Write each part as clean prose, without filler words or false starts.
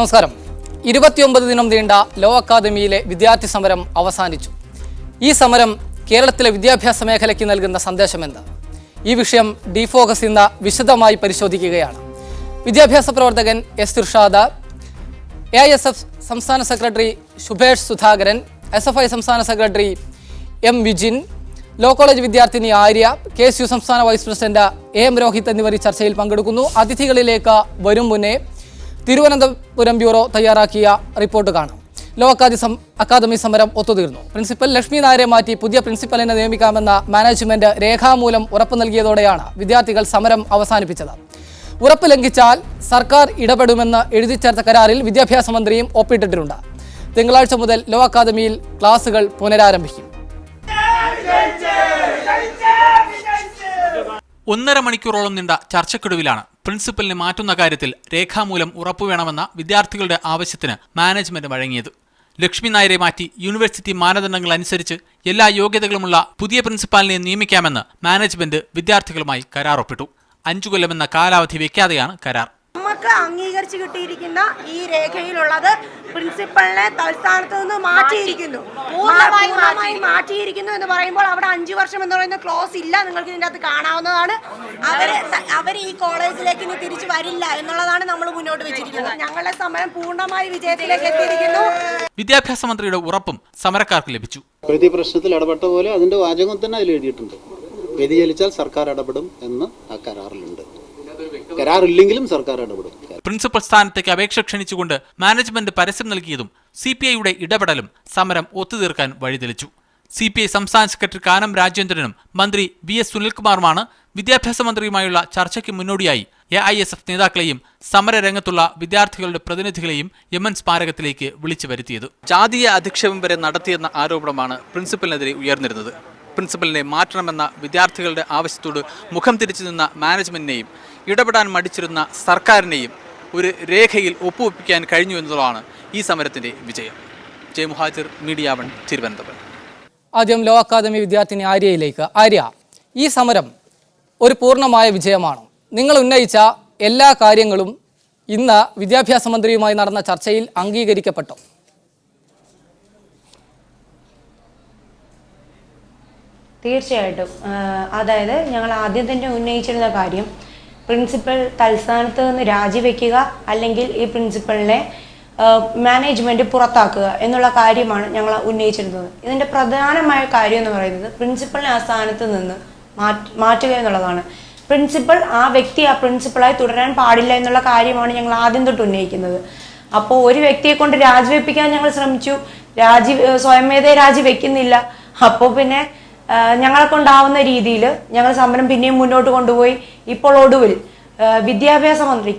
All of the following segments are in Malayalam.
നമസ്കാരം. 29 ദിനം നീണ്ട ലോ അക്കാദമിയിലെ വിദ്യാർത്ഥി സമരം അവസാനിച്ചു. ഈ സമരം കേരളത്തിലെ വിദ്യാഭ്യാസ മേഖലയ്ക്ക് നൽകുന്ന സന്ദേശമെന്ത്? ഈ വിഷയം ഡിഫോക്കസ് ഇന്ന് വിശദമായി പരിശോധിക്കുകയാണ്. വിദ്യാഭ്യാസ പ്രവർത്തകൻ എസ് ഇർഷാദ്, AISF സംസ്ഥാന സെക്രട്ടറി ശുഭേഷ് സുധാകരൻ, SFI സംസ്ഥാന secretary M Vijin, law college വിദ്യാർത്ഥിനി ആര്യ, KSU സംസ്ഥാന വൈസ് പ്രസിഡന്റ് AM രോഹിത് എന്നിവർ ഈ ചർച്ചയിൽ പങ്കെടുക്കുന്നു. അതിഥികളിലേക്ക് വരും മുന്നേ തിരുവനന്തപുരം ബ്യൂറോ തയ്യാറാക്കിയ റിപ്പോർട്ട് കാണാം. ലോ അക്കാദമി സമരം ഒത്തുതീർന്നു. പ്രിൻസിപ്പൽ ലക്ഷ്മി നായരെ മാറ്റി പുതിയ പ്രിൻസിപ്പലിനെ നിയമിക്കാമെന്ന മാനേജ്മെന്റ് രേഖാമൂലം ഉറപ്പ് നൽകിയതോടെയാണ് വിദ്യാർത്ഥികൾ സമരം അവസാനിപ്പിച്ചത്. ഉറപ്പ് ലംഘിച്ചാൽ സർക്കാർ ഇടപെടുമെന്ന് എഴുതി ചേർത്ത കരാറിൽ വിദ്യാഭ്യാസ മന്ത്രിയും ഒപ്പിട്ടിട്ടുണ്ട്. തിങ്കളാഴ്ച മുതൽ ലോ അക്കാദമിയിൽ ക്ലാസുകൾ പുനരാരംഭിക്കും. 1.5 മണിക്കൂറോളം നീണ്ട ചർച്ചയ്ക്കൊടുവിലാണ് പ്രിൻസിപ്പലിനെ മാറ്റുന്ന കാര്യത്തിൽ രേഖാമൂലം ഉറപ്പുവേണമെന്ന വിദ്യാർത്ഥികളുടെ ആവശ്യത്തിന് മാനേജ്മെന്റ് വഴങ്ങിയത്. ലക്ഷ്മി നായരെ മാറ്റി യൂണിവേഴ്സിറ്റി മാനദണ്ഡങ്ങൾ അനുസരിച്ച് എല്ലാ യോഗ്യതകളുമുള്ള പുതിയ പ്രിൻസിപ്പാലിനെ നിയമിക്കാമെന്ന് മാനേജ്മെന്റ് വിദ്യാർത്ഥികളുമായി കരാർ ഒപ്പിട്ടു. 5 കൊല്ലമെന്ന കാലാവധി വയ്ക്കാതെയാണ് കരാർ. നമുക്ക് അംഗീകരിച്ച് കിട്ടിയിരിക്കുന്ന ഈ രേഖയിലുള്ളത് പ്രിൻസിപ്പലിനെ തൽസ്ഥാനത്ത് നിന്ന് മാറ്റിയിരിക്കുന്നു, പൂർണ്ണമായി മാറ്റിയിരിക്കുന്നു എന്ന് പറയുമ്പോൾ അവിടെ 5 വർഷം എന്ന് പറയുന്ന ക്ലോസ് ഇല്ല. നിങ്ങൾക്ക് ഇതിൻ്റെ അകത്ത് കാണാവുന്നതാണ്. അവർ ഈ കോളേജിലേക്ക് ഇനി തിരിച്ചു വരില്ല എന്നുള്ളതാണ് നമ്മൾ മുന്നോട്ട് വെച്ചിരിക്കുന്നത്. ഞങ്ങളുടെ സമരം പൂർണ്ണമായി വിജയത്തിലേക്ക് എത്തിയിരിക്കുന്നു. വിദ്യാഭ്യാസ മന്ത്രിയുടെ ഉറപ്പും സമരക്കാർക്ക് ലഭിച്ചു. പ്രതി പ്രശ്നത്തിൽ ഇടപെട്ട പോലെ അതിന്റെ വാചകം തന്നെ അതിൽ എഴുതിയിട്ടുണ്ട്. വ്യതിചലിച്ചാൽ സർക്കാർ ഇടപെടും എന്ന് ആ കരാറിലുണ്ട്. കരാറില്ലെങ്കിലും സർക്കാർ ഇടപെടും. പ്രിൻസിപ്പൽ സ്ഥാനത്തേക്ക് അപേക്ഷ ക്ഷണിച്ചുകൊണ്ട് മാനേജ്മെന്റ് പരസ്യം നൽകിയതും CPIയുടെ ഇടപെടലും സമരം ഒത്തുതീർക്കാൻ വഴിതെളിച്ചു. CPI സംസ്ഥാന സെക്രട്ടറി കാനം രാജേന്ദ്രനും മന്ത്രി VS സുനിൽകുമാറുമാണ് വിദ്യാഭ്യാസ മന്ത്രിയുമായുള്ള ചർച്ചയ്ക്ക് മുന്നോടിയായി AISF നേതാക്കളെയും സമരരംഗത്തുള്ള വിദ്യാർത്ഥികളുടെ പ്രതിനിധികളെയും യമൻ സ്മാരകത്തിലേക്ക് വിളിച്ചു വരുത്തിയത്. ജാതീയ അധിക്ഷേപം വരെ നടത്തിയെന്ന ആരോപണമാണ് പ്രിൻസിപ്പലിനെതിരെ ഉയർന്നിരുന്നത്. പ്രിൻസിപ്പലിനെ മാറ്റണമെന്ന വിദ്യാർത്ഥികളുടെ ആവശ്യത്തോട് മുഖം തിരിച്ചു നിന്ന മാനേജ്മെന്റിനെയും ഇടപെടാൻ മടിച്ചിരുന്ന സർക്കാരിനെയും ഒരു രേഖയിൽ ഒപ്പുവെപ്പിക്കാൻ കഴിഞ്ഞു എന്നതാണ് ഈ സമരത്തിന്റെ വിജയം. J Muhajir, media 1, Thiruvananthapuram. ആദ്യം ലോ അക്കാദമി വിദ്യാർത്ഥിനി ആര്യയിലേക്ക്. ആര്യ, ഈ സമരം ഒരു പൂർണ്ണമായ വിജയമാണോ? നിങ്ങൾ ഉന്നയിച്ച എല്ലാ കാര്യങ്ങളും ഇന്ന് വിദ്യാഭ്യാസ മന്ത്രിയുമായി നടന്ന ചർച്ചയിൽ അംഗീകരിക്കപ്പെട്ടോ? തീർച്ചയായിട്ടും. അതായത് ഞങ്ങൾ ആദ്യം തന്നെ ഉന്നയിച്ചിരുന്ന കാര്യം പ്രിൻസിപ്പൽ തൽസ്ഥാനത്ത് നിന്ന് രാജിവെക്കുക, അല്ലെങ്കിൽ ഈ പ്രിൻസിപ്പലിനെ മാനേജ്മെൻറ്റ് പുറത്താക്കുക എന്നുള്ള കാര്യമാണ് ഞങ്ങൾ ഉന്നയിച്ചിരുന്നത്. ഇതിൻ്റെ പ്രധാനമായ കാര്യം എന്ന് പറയുന്നത് പ്രിൻസിപ്പലിനെ ആ സ്ഥാനത്ത് നിന്ന് മാറ്റുക എന്നുള്ളതാണ്. പ്രിൻസിപ്പൽ ആ പ്രിൻസിപ്പളായി തുടരാൻ പാടില്ല എന്നുള്ള കാര്യമാണ് ഞങ്ങൾ ആദ്യം തൊട്ട് ഉന്നയിക്കുന്നത്. അപ്പോൾ ഒരു വ്യക്തിയെ കൊണ്ട് രാജിവെപ്പിക്കാൻ ഞങ്ങൾ ശ്രമിച്ചു, സ്വയമേധയെ രാജിവെക്കുന്നില്ല. അപ്പോൾ പിന്നെ ഞങ്ങളെ കൊണ്ടാവുന്ന രീതിയിൽ ഞങ്ങൾ സമരം പിന്നെയും മുന്നോട്ട് കൊണ്ടുപോയി. ഇപ്പോൾ ഒടുവിൽ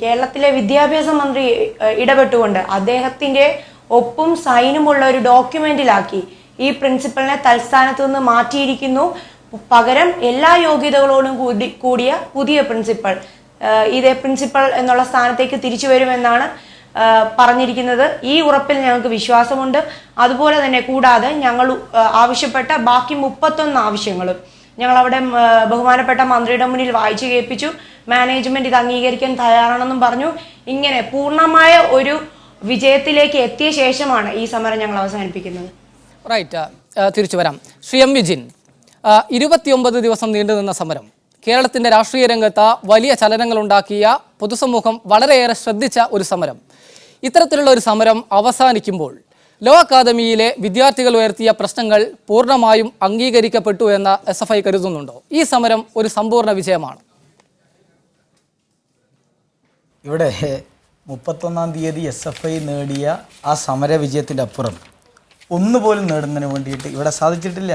കേരളത്തിലെ വിദ്യാഭ്യാസ മന്ത്രി ഇടപെട്ടുകൊണ്ട് അദ്ദേഹത്തിൻ്റെ ഒപ്പും സൈനുമുള്ള ഒരു ഡോക്യുമെന്റിലാക്കി ഈ പ്രിൻസിപ്പലിനെ തൽസ്ഥാനത്ത് നിന്ന് മാറ്റിയിരിക്കുന്നു. പകരം എല്ലാ യോഗ്യതകളോടും കൂടിയ പുതിയ പ്രിൻസിപ്പൽ, ഇതേ പ്രിൻസിപ്പൽ എന്നുള്ള സ്ഥാനത്തേക്ക് തിരിച്ചു വരുമെന്നാണ് പറഞ്ഞിരിക്കുന്നത്. ഈ ഉറപ്പിൽ ഞങ്ങൾക്ക് വിശ്വാസമുണ്ട്. അതുപോലെ തന്നെ കൂടാതെ ഞങ്ങൾ ആവശ്യപ്പെട്ട ബാക്കി 31 ആവശ്യങ്ങളും ഞങ്ങളവിടെ ബഹുമാനപ്പെട്ട മന്ത്രിയുടെ മുന്നിൽ വായിച്ചു കേൾപ്പിച്ചു. മാനേജ്മെന്റ് ഇത് അംഗീകരിക്കാൻ തയ്യാറാണെന്നും പറഞ്ഞു. ഇങ്ങനെ പൂർണ്ണമായ ഒരു വിജയത്തിലേക്ക് എത്തിയ ശേഷമാണ് ഈ സമരം ഞങ്ങൾ അവസാനിപ്പിക്കുന്നത്. റൈറ്റ്, തിരിച്ചു വരാം. ശ്രീ M വിജിൻ, 29 ദിവസം നീണ്ടുനിന്ന സമരം കേരളത്തിൻ്റെ രാഷ്ട്രീയ രംഗത്ത് വലിയ ചലനങ്ങളുണ്ടാക്കിയ, പൊതുസമൂഹം വളരെയേറെ ശ്രദ്ധിച്ച ഒരു സമരം. ഇത്തരത്തിലുള്ള ഒരു സമരം അവസാനിക്കുമ്പോൾ ലോ അക്കാദമിയിലെ വിദ്യാർത്ഥികൾ ഉയർത്തിയ പ്രശ്നങ്ങൾ പൂർണ്ണമായും അംഗീകരിക്കപ്പെട്ടു എന്ന് SFI കരുതുന്നുണ്ടോ? ഈ സമരം ഒരു സമ്പൂർണ്ണ വിജയമാണ്? ഇവിടെ 31-ാം തീയതി SFI നേടിയ ആ സമര വിജയത്തിൻ്റെ അപ്പുറം ഒന്നുപോലും നേടുന്നതിന് വേണ്ടിയിട്ട് ഇവിടെ സാധിച്ചിട്ടില്ല.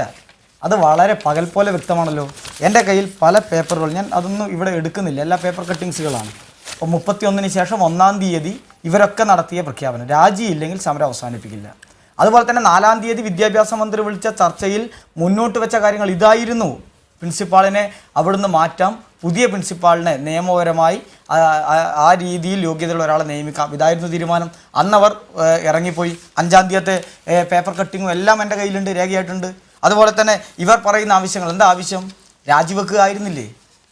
അത് വളരെ പകൽ പോലെ വ്യക്തമാണല്ലോ. എൻ്റെ കയ്യിൽ പല പേപ്പറുകൾ, ഞാൻ അതൊന്നും ഇവിടെ എടുക്കുന്നില്ല, എല്ലാ പേപ്പർ കട്ടിങ്സുകളാണ്. അപ്പോൾ 31-ന് ശേഷം 1-ാം തീയതി ഇവരൊക്കെ നടത്തിയ പ്രഖ്യാപനം, രാജിയില്ലെങ്കിൽ സമരം അവസാനിപ്പിക്കില്ല. അതുപോലെ തന്നെ 4-ാം തീയതി വിദ്യാഭ്യാസ മന്ത്രി വിളിച്ച ചർച്ചയിൽ മുന്നോട്ട് വെച്ച കാര്യങ്ങൾ ഇതായിരുന്നു. പ്രിൻസിപ്പാളിനെ അവിടുന്ന് മാറ്റാം, പുതിയ പ്രിൻസിപ്പാളിനെ നിയമപരമായി ആ രീതിയിൽ യോഗ്യതയുള്ള ഒരാളെ നിയമിക്കാം, ഇതായിരുന്നു തീരുമാനം. അന്നവർ ഇറങ്ങിപ്പോയി. 5-ാം തീയതിയത്തെ പേപ്പർ കട്ടിങ്ങും എല്ലാം എൻ്റെ കയ്യിലുണ്ട്, രേഖയായിട്ടുണ്ട്. അതുപോലെ തന്നെ ഇവർ പറയുന്ന ആവശ്യങ്ങൾ, എന്താ ആവശ്യം? രാജിവെക്കുക ആയിരുന്നില്ലേ?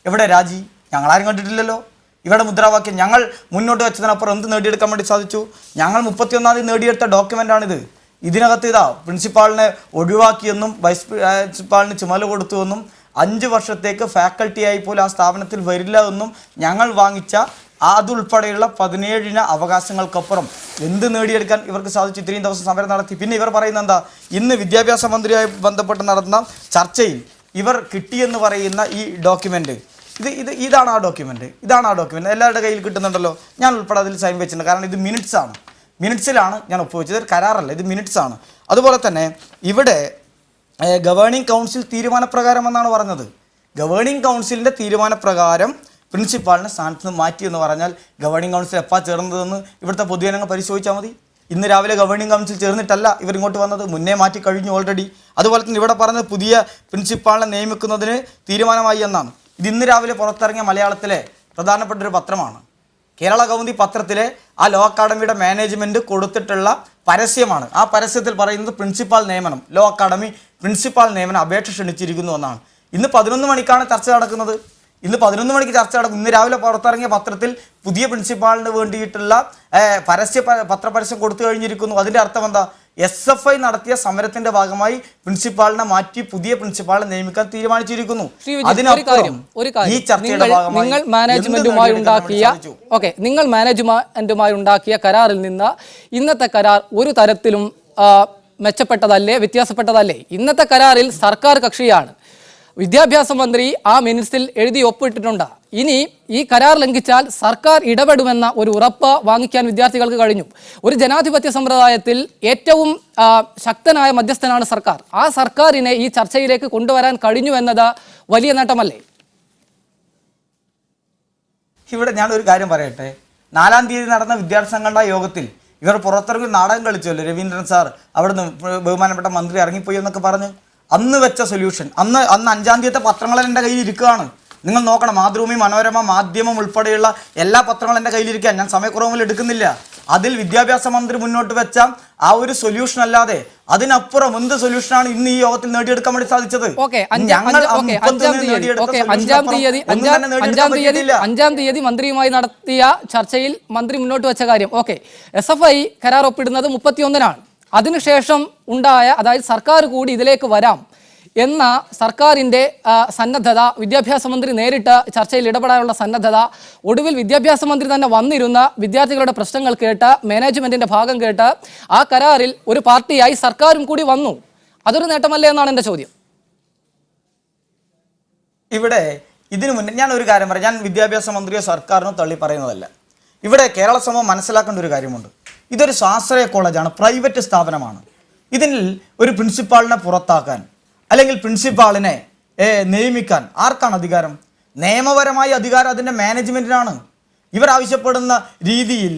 എവിടെ രാജി? ഞങ്ങളാരും കണ്ടിട്ടില്ലല്ലോ. ഇവിടെ മുദ്രാവാക്യം ഞങ്ങൾ മുന്നോട്ട് വെച്ചതിനപ്പുറം എന്ത് നേടിയെടുക്കാൻ വേണ്ടി സാധിച്ചു? ഞങ്ങൾ 31-ാം തീയതി നേടിയെടുത്ത ഡോക്യുമെൻ്റാണിത്. ഇതിനകത്ത് പ്രിൻസിപ്പാളിനെ ഒഴിവാക്കിയെന്നും വൈസ് പ്രിൻസിപ്പാളിന് ചുമതല കൊടുത്തുവെന്നും 5 വർഷത്തേക്ക് ഫാക്കൽറ്റിയായി പോലും ആ സ്ഥാപനത്തിൽ വരില്ല എന്നും ഞങ്ങൾ വാങ്ങിച്ച അതുൾപ്പെടെയുള്ള 17 അവകാശങ്ങൾക്കപ്പുറം എന്ത് നേടിയെടുക്കാൻ ഇവർക്ക് സാധിച്ചു? ഇത്രയും ദിവസം സമരം നടത്തി. പിന്നെ ഇവർ പറയുന്നത് എന്താ? ഇന്ന് വിദ്യാഭ്യാസ മന്ത്രിയുമായി ബന്ധപ്പെട്ട് നടന്ന ചർച്ചയിൽ ഇവർ കിട്ടിയെന്ന് പറയുന്ന ഈ ഡോക്യുമെൻ്റ് ഇതാണ് ആ ഡോക്യുമെൻ്റ്. എല്ലാവരുടെ കയ്യിൽ കിട്ടുന്നുണ്ടല്ലോ. ഞാൻ ഉൾപ്പെടെ അതിൽ സൈൻ വെച്ചിട്ടുണ്ട്. കാരണം ഇത് മിനിറ്റ്സിലാണ് ഞാൻ ഒപ്പുവെച്ചത്. ഇത് കരാറല്ല, ഇത് മിനിറ്റ്സാണ്. അതുപോലെ തന്നെ ഇവിടെ ഗവേണിംഗ് കൗൺസിൽ തീരുമാനപ്രകാരം എന്നാണ് പറഞ്ഞത്. ഗവേണിംഗ് കൗൺസിലിൻ്റെ തീരുമാനപ്രകാരം പ്രിൻസിപ്പാളിനെ സ്ഥാനത്ത് നിന്ന് മാറ്റി എന്ന് പറഞ്ഞാൽ ഗവേണിംഗ് കൗൺസിൽ എപ്പോൾ ചേർന്നതെന്ന് ഇവിടുത്തെ പൊതുജനങ്ങൾ പരിശോധിച്ചാൽ മതി. ഇന്ന് രാവിലെ ഗവേണിംഗ് കൗൺസിൽ ചേർന്നിട്ടല്ല ഇവരിങ്ങോട്ട് വന്നത്, മുന്നേ മാറ്റി കഴിഞ്ഞു ഓൾറെഡി. അതുപോലെ തന്നെ ഇവിടെ പറഞ്ഞത് പുതിയ പ്രിൻസിപ്പാളിനെ നിയമിക്കുന്നതിന് തീരുമാനമായി എന്നാണ്. ഇത് ഇന്ന് രാവിലെ പുറത്തിറങ്ങിയ മലയാളത്തിലെ പ്രധാനപ്പെട്ട ഒരു പത്രമാണ്. കേരള കൗമുദി പത്രത്തിലെ ആ ലോ അക്കാഡമിയുടെ മാനേജ്മെൻറ്റ് കൊടുത്തിട്ടുള്ള പരസ്യമാണ്. ആ പരസ്യത്തിൽ പറയുന്നത് പ്രിൻസിപ്പാൾ നിയമനം, ലോ അക്കാഡമി പ്രിൻസിപ്പാൾ നിയമനം അപേക്ഷ ക്ഷണിച്ചിരിക്കുന്നു എന്നാണ്. ഇന്ന് 11 മണിക്കാണ് ചർച്ച നടക്കുന്നത്. ഇന്ന് 11 മണിക്ക് ചർച്ച നടക്കും. ഇന്ന് രാവിലെ പുറത്തിറങ്ങിയ പത്രത്തിൽ പുതിയ പ്രിൻസിപ്പാളിന് വേണ്ടിയിട്ടുള്ള പത്രപരസ്യം കൊടുത്തു കഴിഞ്ഞിരിക്കുന്നു. അതിൻ്റെ അർത്ഥം എന്താ? SFI നടത്തിയ സമരത്തിന്റെ ഭാഗമായി പ്രിൻസിപ്പാളിനെ മാറ്റി പുതിയ പ്രിൻസിപ്പാളിനെ നിയമിക്കാൻ തീരുമാനിച്ചിരിക്കുന്നു. നിങ്ങൾ മാനേജ്മെന്റുമായി ഉണ്ടാക്കിയ കരാറിൽ നിന്ന് ഇന്നത്തെ കരാർ ഒരു തരത്തിലും മെച്ചപ്പെട്ടതല്ലേ, വ്യത്യാസപ്പെട്ടതല്ലേ? ഇന്നത്തെ കരാറിൽ സർക്കാർ കക്ഷിയാണ്. വിദ്യാഭ്യാസ മന്ത്രി ആ മിനിറ്റ്സിൽ എഴുതി ഒപ്പിട്ടിട്ടുണ്ട്. ഇനി ഈ കരാർ ലംഘിച്ചാൽ സർക്കാർ ഇടപെടുമെന്ന ഒരു ഉറപ്പ് വാങ്ങിക്കാൻ വിദ്യാർത്ഥികൾക്ക് കഴിഞ്ഞു. ഒരു ജനാധിപത്യ സമ്പ്രദായത്തിൽ ഏറ്റവും ശക്തനായ മധ്യസ്ഥനാണ് സർക്കാർ. ആ സർക്കാരിനെ ഈ ചർച്ചയിലേക്ക് കൊണ്ടുവരാൻ കഴിഞ്ഞു എന്നത് വലിയ നേട്ടമല്ലേ? ഇവിടെ ഞാനൊരു കാര്യം പറയട്ടെ. 4-ാം തീയതി നടന്ന വിദ്യാർത്ഥി സംഘടനാ യോഗത്തിൽ ഇവർ പുറത്തിറങ്ങി നാടകം കളിച്ചല്ലോ. രവീന്ദ്രൻ സാർ അവിടുന്ന് ബഹുമാനപ്പെട്ട മന്ത്രി ഇറങ്ങിപ്പോയി എന്നൊക്കെ പറഞ്ഞ് അന്ന് വെച്ച സൊല്യൂഷൻ അന്ന് 5-ാം തീയതി പത്രങ്ങൾ എൻ്റെ കയ്യിൽ ഇരിക്കുകയാണ്. നിങ്ങൾ നോക്കണം, മാതൃഭൂമി, മനോരമ, മാധ്യമം ഉൾപ്പെടെയുള്ള എല്ലാ പത്രങ്ങളും എൻ്റെ കയ്യിലിരിക്കാൻ ഞാൻ സമയക്കുറവിൽ എടുക്കുന്നില്ല. അതിൽ വിദ്യാഭ്യാസ മന്ത്രി മുന്നോട്ട് വെച്ച ആ ഒരു സൊല്യൂഷൻ അല്ലാതെ അതിനപ്പുറം എന്ത് സൊല്യൂഷനാണ് ഇന്ന് ഈ യോഗത്തിൽ നേടിയെടുക്കാൻ വേണ്ടി സാധിച്ചത്? 5-ാം തീയതി മന്ത്രിയുമായി നടത്തിയ ചർച്ചയിൽ മന്ത്രി മുന്നോട്ട് വെച്ച കാര്യം SFI കരാർ ഒപ്പിടുന്നത് 31-നാണ്. അതിനുശേഷം ഉണ്ടായ, അതായത് സർക്കാർ കൂടി ഇതിലേക്ക് വരാം എന്ന സർക്കാരിൻ്റെ സന്നദ്ധത, വിദ്യാഭ്യാസ മന്ത്രി നേരിട്ട് ചർച്ചയിൽ ഇടപെടാനുള്ള സന്നദ്ധത, ഒടുവിൽ വിദ്യാഭ്യാസ മന്ത്രി തന്നെ വന്നിരുന്ന വിദ്യാർത്ഥികളുടെ പ്രശ്നങ്ങൾ കേട്ട് മാനേജ്മെന്റിന്റെ ഭാഗം കേട്ട് ആ കരാറിൽ ഒരു പാർട്ടിയായി സർക്കാരും കൂടി വന്നു. അതൊരു നേട്ടമല്ലേ എന്നാണ് എൻ്റെ ചോദ്യം. ഇവിടെ ഇതിനു മുന്നേ ഞാൻ ഒരു കാര്യം പറയാം. ഞാൻ വിദ്യാഭ്യാസ മന്ത്രിയോ സർക്കാരിനോ തള്ളി പറയുന്നതല്ല. ഇവിടെ കേരള സമൂഹം മനസ്സിലാക്കേണ്ട ഒരു കാര്യമുണ്ട്. ഇതൊരു സ്വാശ്രയ കോളേജാണ്, പ്രൈവറ്റ് സ്ഥാപനമാണ്. ഇതിൽ ഒരു പ്രിൻസിപ്പാളിനെ പുറത്താക്കാൻ അല്ലെങ്കിൽ പ്രിൻസിപ്പാളിനെ നിയമിക്കാൻ ആർക്കാണ് അധികാരം? നിയമപരമായ അധികാരം അതിൻ്റെ മാനേജ്മെൻറ്റിനാണ്. ഇവർ ആവശ്യപ്പെടുന്ന രീതിയിൽ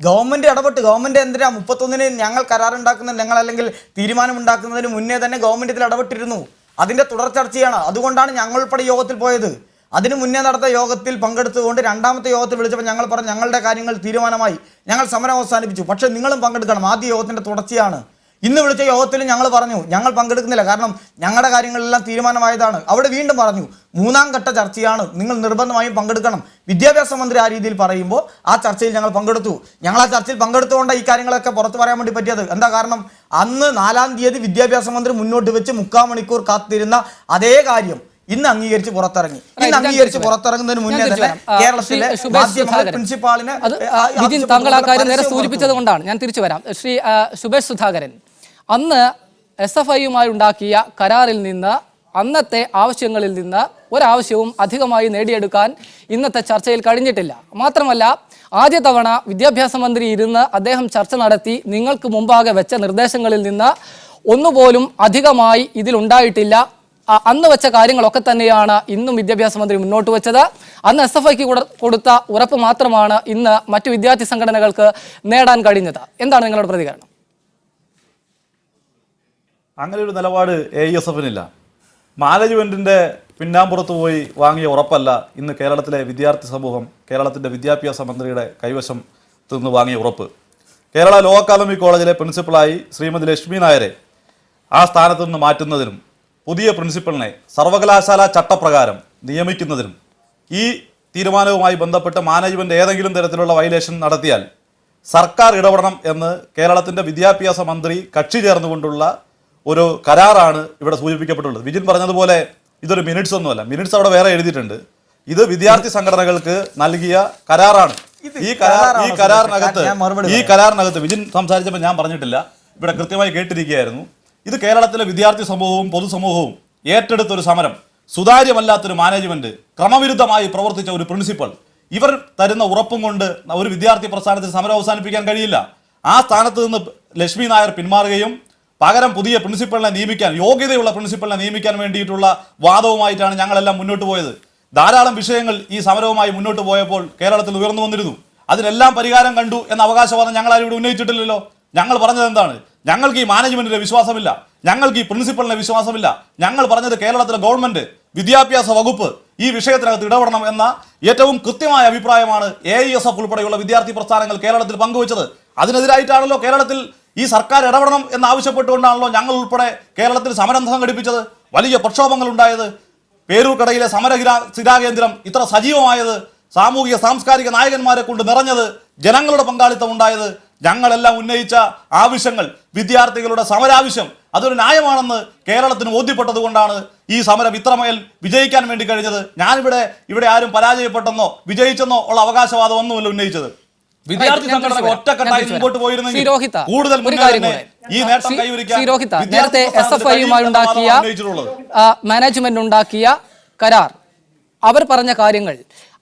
ഗവൺമെൻറ് ഇടപെട്ട്, ഗവൺമെൻറ് എന്തിനാ 31-ന് ഞങ്ങൾ കരാറുണ്ടാക്കുന്നത്, ഞങ്ങൾ അല്ലെങ്കിൽ തീരുമാനമുണ്ടാക്കുന്നതിന് മുന്നേ തന്നെ ഗവൺമെൻറ് ഇതിൽ ഇടപെട്ടിരുന്നു. അതിൻ്റെ തുടർ ചർച്ചയാണ്. അതുകൊണ്ടാണ് ഞങ്ങൾ ഉൾപ്പെടെ യോഗത്തിൽ പോയത്. അതിനു മുന്നേ നടന്ന യോഗത്തിൽ പങ്കെടുത്തുകൊണ്ട് 2-ാമത്തെ യോഗത്തിൽ വിളിച്ചപ്പോൾ ഞങ്ങൾ പറഞ്ഞു ഞങ്ങളുടെ കാര്യങ്ങൾ തീരുമാനമായി, ഞങ്ങൾ സമരം അവസാനിപ്പിച്ചു. പക്ഷേ നിങ്ങളും പങ്കെടുക്കണം, ആദ്യ യോഗത്തിൻ്റെ തുടർച്ചയാണ്. ഇന്ന് വിളിച്ച യോഗത്തിൽ ഞങ്ങൾ പറഞ്ഞു ഞങ്ങൾ പങ്കെടുക്കുന്നില്ല, കാരണം ഞങ്ങളുടെ കാര്യങ്ങളെല്ലാം തീരുമാനമായതാണ്. അവിടെ വീണ്ടും പറഞ്ഞു 3-ാം ഘട്ട ചർച്ചയാണ്, നിങ്ങൾ നിർബന്ധമായും പങ്കെടുക്കണം. വിദ്യാഭ്യാസ മന്ത്രി ആ രീതിയിൽ പറയുമ്പോൾ ആ ചർച്ചയിൽ ഞങ്ങൾ പങ്കെടുത്തു. ഞങ്ങൾ ആ ചർച്ചയിൽ പങ്കെടുത്തുകൊണ്ട് ഈ കാര്യങ്ങളൊക്കെ പുറത്ത് പറയാൻ വേണ്ടി പറ്റിയത്. എന്താ കാരണം? അന്ന് 4-ാം തീയതി വിദ്യാഭ്യാസ മന്ത്രി മുന്നോട്ട് വെച്ച് 3/4 മണിക്കൂർ കാത്തിരുന്ന അതേ കാര്യം ഇന്ന് അംഗീകരിച്ച് പുറത്തിറങ്ങി. ഇന്ന് അംഗീകരിച്ച് പുറത്തിറങ്ങുന്നതിന് മുന്നേ തന്നെ കേരളത്തിലെ പ്രിൻസിപ്പാളിനെ താങ്കൾ ആ കാര്യം നേരെ സൂചിപ്പിച്ചത് കൊണ്ടാണ് ഞാൻ തിരിച്ചു വരാം. ശ്രീ സുബേഷ് സുധാകരൻ, അന്ന് SFIയുമായി ഉണ്ടാക്കിയ കരാറിൽ നിന്ന്, അന്നത്തെ ആവശ്യങ്ങളിൽ നിന്ന് ഒരാവശ്യവും അധികമായി നേടിയെടുക്കാൻ ഇന്നത്തെ ചർച്ചയിൽ കഴിഞ്ഞിട്ടില്ല. മാത്രമല്ല, ആദ്യ തവണ വിദ്യാഭ്യാസ മന്ത്രി ഇരുന്ന് അദ്ദേഹം ചർച്ച നടത്തി നിങ്ങൾക്ക് മുമ്പാകെ വെച്ച നിർദ്ദേശങ്ങളിൽ നിന്ന് ഒന്നുപോലും അധികമായി ഇതിലുണ്ടായിട്ടില്ല. അന്ന് വെച്ച കാര്യങ്ങളൊക്കെ തന്നെയാണ് ഇന്നും വിദ്യാഭ്യാസ മന്ത്രി മുന്നോട്ട് വെച്ചത്. അന്ന് SFIക്ക് കൊടുത്ത ഉറപ്പ് മാത്രമാണ് ഇന്ന് മറ്റു വിദ്യാർത്ഥി സംഘടനകൾക്ക് നേടാൻ കഴിഞ്ഞത്. എന്താണ് നിങ്ങളുടെ പ്രതികരണം? അങ്ങനെ ഒരു നിലപാട് AESFനില്ല. മാനേജ്മെൻറ്റിൻ്റെ പിന്നാമ്പുറത്ത് പോയി വാങ്ങിയ ഉറപ്പല്ല ഇന്ന് കേരളത്തിലെ വിദ്യാർത്ഥി സമൂഹം കേരളത്തിൻ്റെ വിദ്യാഭ്യാസ മന്ത്രിയുടെ കൈവശം നിന്ന് വാങ്ങിയ ഉറപ്പ്. കേരള ലോ അക്കാദമി കോളേജിലെ പ്രിൻസിപ്പളായി ശ്രീമതി ലക്ഷ്മി നായരെ ആ സ്ഥാനത്ത് നിന്ന് മാറ്റുന്നതിനും പുതിയ പ്രിൻസിപ്പളിനെ സർവകലാശാല ചട്ടപ്രകാരം നിയമിക്കുന്നതിനും ഈ തീരുമാനവുമായി ബന്ധപ്പെട്ട് മാനേജ്മെന്റ് ഏതെങ്കിലും തരത്തിലുള്ള വയലേഷൻ നടത്തിയാൽ സർക്കാർ ഇടപെടണം എന്ന് കേരളത്തിന്റെ വിദ്യാഭ്യാസ മന്ത്രി കക്ഷി ചേർന്നുകൊണ്ടുള്ള ഒരു കരാറാണ് ഇവിടെ സൂചിപ്പിക്കപ്പെട്ടുള്ളത്. വിജിൻ പറഞ്ഞതുപോലെ ഇതൊരു മിനിറ്റ്സ് ഒന്നുമല്ല, മിനിറ്റ്സ് അവിടെ വേറെ എഴുതിയിട്ടുണ്ട്. ഇത് വിദ്യാർത്ഥി സംഘടനകൾക്ക് നൽകിയ കരാറാണ്. ഈ കരാറിനകത്ത് വിജിൻ സംസാരിച്ചപ്പോൾ ഞാൻ പറഞ്ഞിട്ടില്ല, ഇവിടെ കൃത്യമായി കേട്ടിരിക്കുകയായിരുന്നു. ഇത് കേരളത്തിലെ വിദ്യാർത്ഥി സമൂഹവും പൊതുസമൂഹവും ഏറ്റെടുത്തൊരു സമരം, സുതാര്യമല്ലാത്തൊരു മാനേജ്മെന്റ്, ക്രമവിരുദ്ധമായി പ്രവർത്തിച്ച ഒരു പ്രിൻസിപ്പൽ, ഇവർ തരുന്ന ഉറപ്പും കൊണ്ട് ഒരു വിദ്യാർത്ഥി പ്രസ്ഥാനത്തിൽ സമരം അവസാനിപ്പിക്കാൻ കഴിയില്ല. ആ സ്ഥാനത്ത് നിന്ന് ലക്ഷ്മി നായർ പിന്മാറുകയും പകരം പുതിയ പ്രിൻസിപ്പലിനെ നിയമിക്കാൻ, യോഗ്യതയുള്ള പ്രിൻസിപ്പലിനെ നിയമിക്കാൻ വേണ്ടിയിട്ടുള്ള വാദവുമായിട്ടാണ് ഞങ്ങളെല്ലാം മുന്നോട്ട് പോയത്. ധാരാളം വിഷയങ്ങൾ ഈ സമരവുമായി മുന്നോട്ട് പോയപ്പോൾ കേരളത്തിൽ ഉയർന്നു വന്നിരുന്നു. അതിനെല്ലാം പരിഹാരം കണ്ടു എന്ന അവകാശവാദം ഞങ്ങളാരും ഇവിടെ ഉന്നയിച്ചിട്ടില്ലല്ലോ. ഞങ്ങൾ പറഞ്ഞത് എന്താണ്? ഞങ്ങൾക്ക് ഈ മാനേജ്മെന്റിന്റെ വിശ്വാസമില്ല, ഞങ്ങൾക്ക് ഈ പ്രിൻസിപ്പലിനെ വിശ്വാസമില്ല. ഞങ്ങൾ പറഞ്ഞത് കേരളത്തിലെ ഗവൺമെന്റ്, വിദ്യാഭ്യാസ വകുപ്പ് ഈ വിഷയത്തിനകത്ത് ഇടപെടണം എന്ന ഏറ്റവും കൃത്യമായ അഭിപ്രായമാണ് AISF ഉൾപ്പെടെയുള്ള വിദ്യാർത്ഥി പ്രസ്ഥാനങ്ങൾ കേരളത്തിൽ പങ്കുവച്ചത്. അതിനെതിരായിട്ടാണല്ലോ കേരളത്തിൽ ഈ സർക്കാർ ഇടപെടണം എന്നാവശ്യപ്പെട്ടുകൊണ്ടാണല്ലോ ഞങ്ങൾ ഉൾപ്പെടെ കേരളത്തിൽ സമരം സംഘടിപ്പിച്ചത്, വലിയ പ്രക്ഷോഭങ്ങൾ ഉണ്ടായത്. പേരൂർക്കടയിലെ സ്ഥിരാകേന്ദ്രം ഇത്ര സജീവമായത്, സാമൂഹിക സാംസ്കാരിക നായകന്മാരെ കൊണ്ട് നിറഞ്ഞത്, ജനങ്ങളുടെ പങ്കാളിത്തം ഉണ്ടായത്, ഞങ്ങളെല്ലാം ഉന്നയിച്ച ആവശ്യങ്ങൾ, വിദ്യാർത്ഥികളുടെ സമരാവശ്യം അതൊരു ന്യായമാണെന്ന് കേരളത്തിന് ബോധ്യപ്പെട്ടത് കൊണ്ടാണ് ഈ സമരം ഇത്രമേൽ വിജയിക്കാൻ വേണ്ടി കഴിഞ്ഞത്. ഇവിടെ ആരും പരാജയപ്പെട്ടെന്നോ വിജയിച്ചെന്നോ ഉള്ള അവകാശവാദം ഒന്നുമല്ല ഉന്നയിച്ചത്. വിദ്യാർത്ഥി സംഘടന ഒറ്റക്കെട്ടായി മുമ്പോട്ട് പോയിരുന്നെങ്കിൽ കൂടുതൽ ഈ നേട്ടം കൈവരിക്കാൻ നേരത്തെ SFIയുമായി ഉണ്ടാക്കിയ മാനേജ്മെന്റ് ഉണ്ടാക്കിയ കരാർ, അവർ പറഞ്ഞ കാര്യങ്ങൾ,